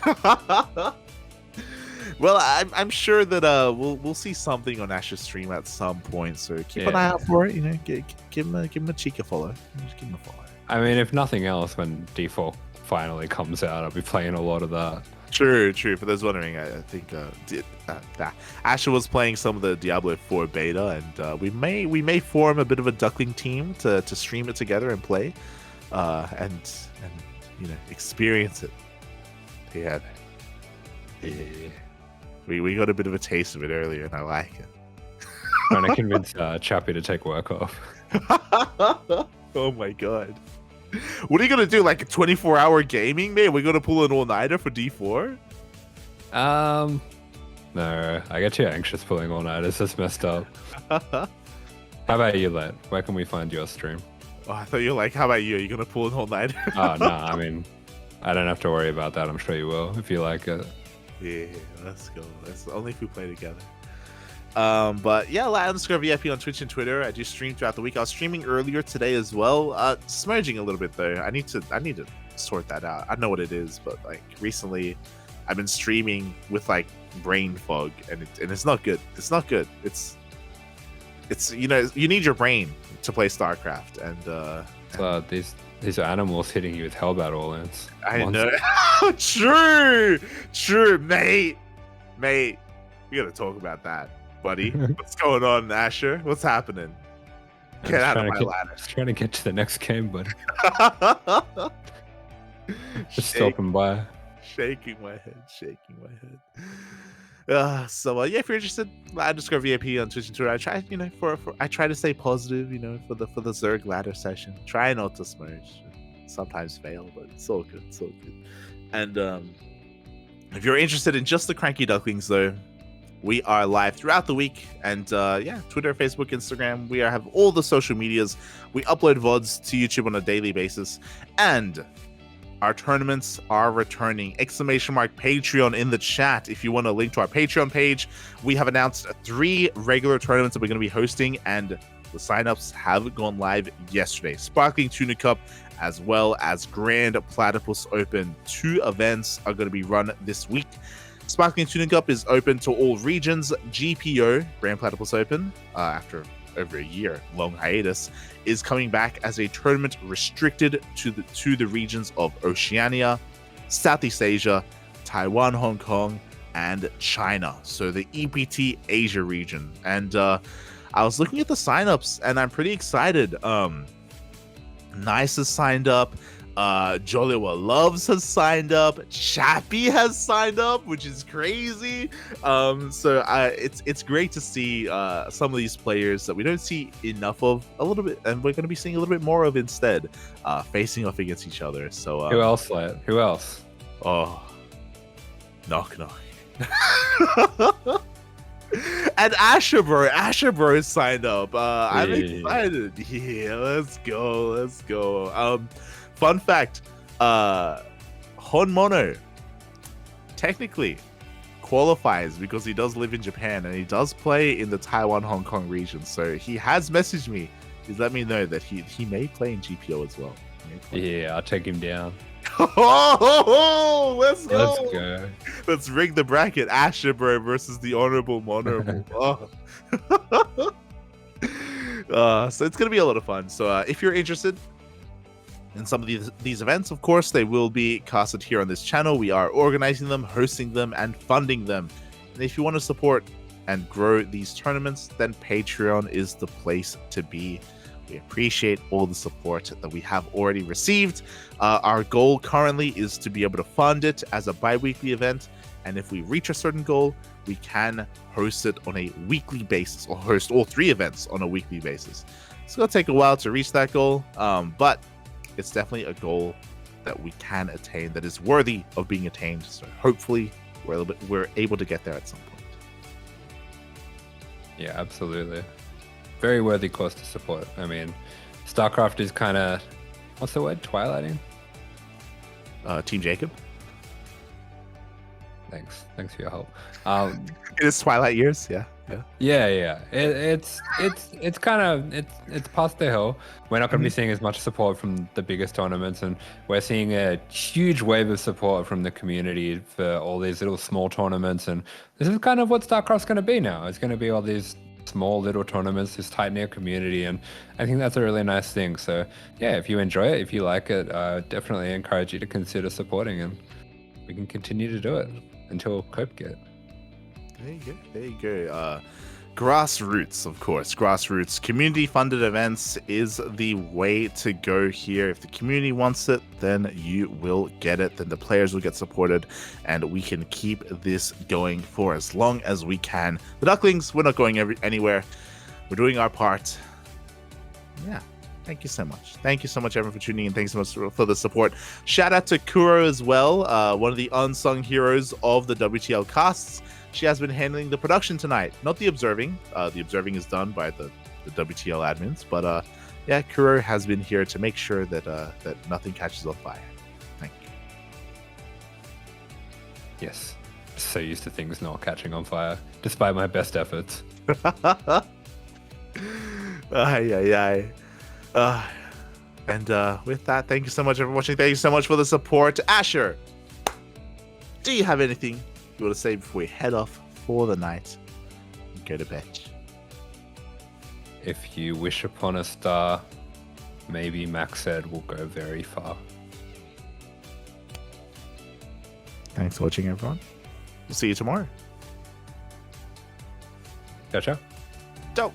Speaker 1: Well, I'm sure that we'll see something on Asher's stream at some point, so keep an eye out for it. You know, give him a cheeky follow. Just give him a follow.
Speaker 2: I mean, if nothing else, when D4 finally comes out, I'll be playing a lot of that.
Speaker 1: True. For those wondering, I think Asher was playing some of the Diablo 4 beta, and we may form a bit of a Duckling team to stream it together and play, and you know, experience it. Yeah. We got a bit of a taste of it earlier, and I like it.
Speaker 2: Trying to convince Chappie to take work off.
Speaker 1: Oh my god. What are you gonna do? Like a 24-hour gaming, mate? We're gonna pull an all-nighter for D4?
Speaker 2: No, I get too anxious pulling all-nighters. That's messed up. How about you, Let? Where can we find your stream?
Speaker 1: Oh, I thought you were like, how about you? Are you gonna pull an all-nighter?
Speaker 2: Oh no, I mean, I don't have to worry about that. I'm sure you will if you like it.
Speaker 1: Yeah, let's go. That's only if we play together. But yeah, @_VIP on Twitch and Twitter. I do stream throughout the week. I was streaming earlier today as well. Smudging a little bit though. I need to sort that out. I know what it is, but like recently I've been streaming with like brain fog, and it's not good. It's not good. It's you know, you need your brain to play StarCraft, and
Speaker 2: these are animals hitting you with Hellbat all-ins.
Speaker 1: I know. True, mate. We gotta talk about that, buddy. What's going on, Asher? What's happening? Get out of my ladder.
Speaker 2: Just trying to get to the next game, buddy. Just stopping by.
Speaker 1: Shaking my head. So yeah, if you're interested, @_VIP on Twitch and Twitter. I try, you know, I try to stay positive, you know, for the Zerg ladder session. Try not to smudge. Sometimes fail, but it's all good. And if you're interested in just the Cranky Ducklings, though, We are live throughout the week, and Twitter, Facebook, Instagram. We have all the social medias. We upload VODs to YouTube on a daily basis, and our tournaments are returning. ! Patreon in the chat if you want a link to our Patreon page. We have announced 3 regular tournaments that we're going to be hosting, and the signups have gone live yesterday. Sparkling Tuna Cup, as well as Grand Platypus Open. 2 events are going to be run this week. Sparkling Tuna Cup is open to all regions. GPO, Grand Platypus Open, after over a year-long hiatus, is coming back as a tournament restricted to the regions of Oceania, Southeast Asia, Taiwan, Hong Kong, and China. So the EPT Asia region. And I was looking at the signups, and I'm pretty excited. Nice has signed up. Joliwa Loves has signed up. Chappie has signed up, which is crazy. It's great to see some of these players that we don't see enough of a little bit, and we're going to be seeing a little bit more of instead, facing off against each other. So
Speaker 2: who else, Lad? Who else?
Speaker 1: Oh, knock. And AsherBro is signed up. I'm excited. Yeah, let's go. Fun fact, Honmono technically qualifies because he does live in Japan and he does play in the Taiwan, Hong Kong region. So he has messaged me. He's let me know that he may play in GPO as well.
Speaker 2: Yeah, I'll take him down.
Speaker 1: Let's go.
Speaker 2: Let's go.
Speaker 1: Let's rig the bracket. AsherBro versus the Honorable Monorable. So it's going to be a lot of fun. So if you're interested in some of these events, of course, they will be casted here on this channel. We are organizing them, hosting them, and funding them. And if you want to support and grow these tournaments, then Patreon is the place to be. We appreciate all the support that we have already received. Our goal currently is to be able to fund it as a bi-weekly event. And if we reach a certain goal, we can host it on a weekly basis, or host all 3 events on a weekly basis. It's going to take a while to reach that goal, but it's definitely a goal that we can attain, that is worthy of being attained. So hopefully we're able to get there at some point.
Speaker 2: Yeah, absolutely. Very worthy cause to support. I mean, StarCraft is kind of, what's the word? Twilighting?
Speaker 1: Team Jacob.
Speaker 2: Thanks for your help.
Speaker 1: It is Twilight years, yeah.
Speaker 2: It's kind of it's past the hill. We're not going to be seeing as much support from the biggest tournaments, and we're seeing a huge wave of support from the community for all these little small tournaments. And this is kind of what StarCraft's going to be now. It's going to be all these small little tournaments, this tight-knit community, and I think that's a really nice thing. So yeah, if you enjoy it, if you like it, I definitely encourage you to consider supporting, and we can continue to do it until Cope get.
Speaker 1: There you go. Grassroots, of course. Grassroots. Community-funded events is the way to go here. If the community wants it, then you will get it. Then the players will get supported, and we can keep this going for as long as we can. The Ducklings, we're not going anywhere. We're doing our part. Yeah. Thank you so much. Thank you so much, everyone, for tuning in. Thanks so much for the support. Shout out to Kuro as well, one of the unsung heroes of the WTL casts. She has been handling the production tonight, not the observing. The observing is done by the WTL admins, but yeah, Kuro has been here to make sure that that nothing catches on fire. Thank you.
Speaker 2: Yes, so used to things not catching on fire, despite my best efforts.
Speaker 1: And with that, thank you so much for watching. Thank you so much for the support. Asher, do you have anything you want to say before we head off for the night and go to bed?
Speaker 2: If you wish upon a star, maybe MacSed will go very far.
Speaker 1: Thanks for watching, everyone. We'll see you tomorrow.
Speaker 2: Ciao, ciao.
Speaker 1: Dope.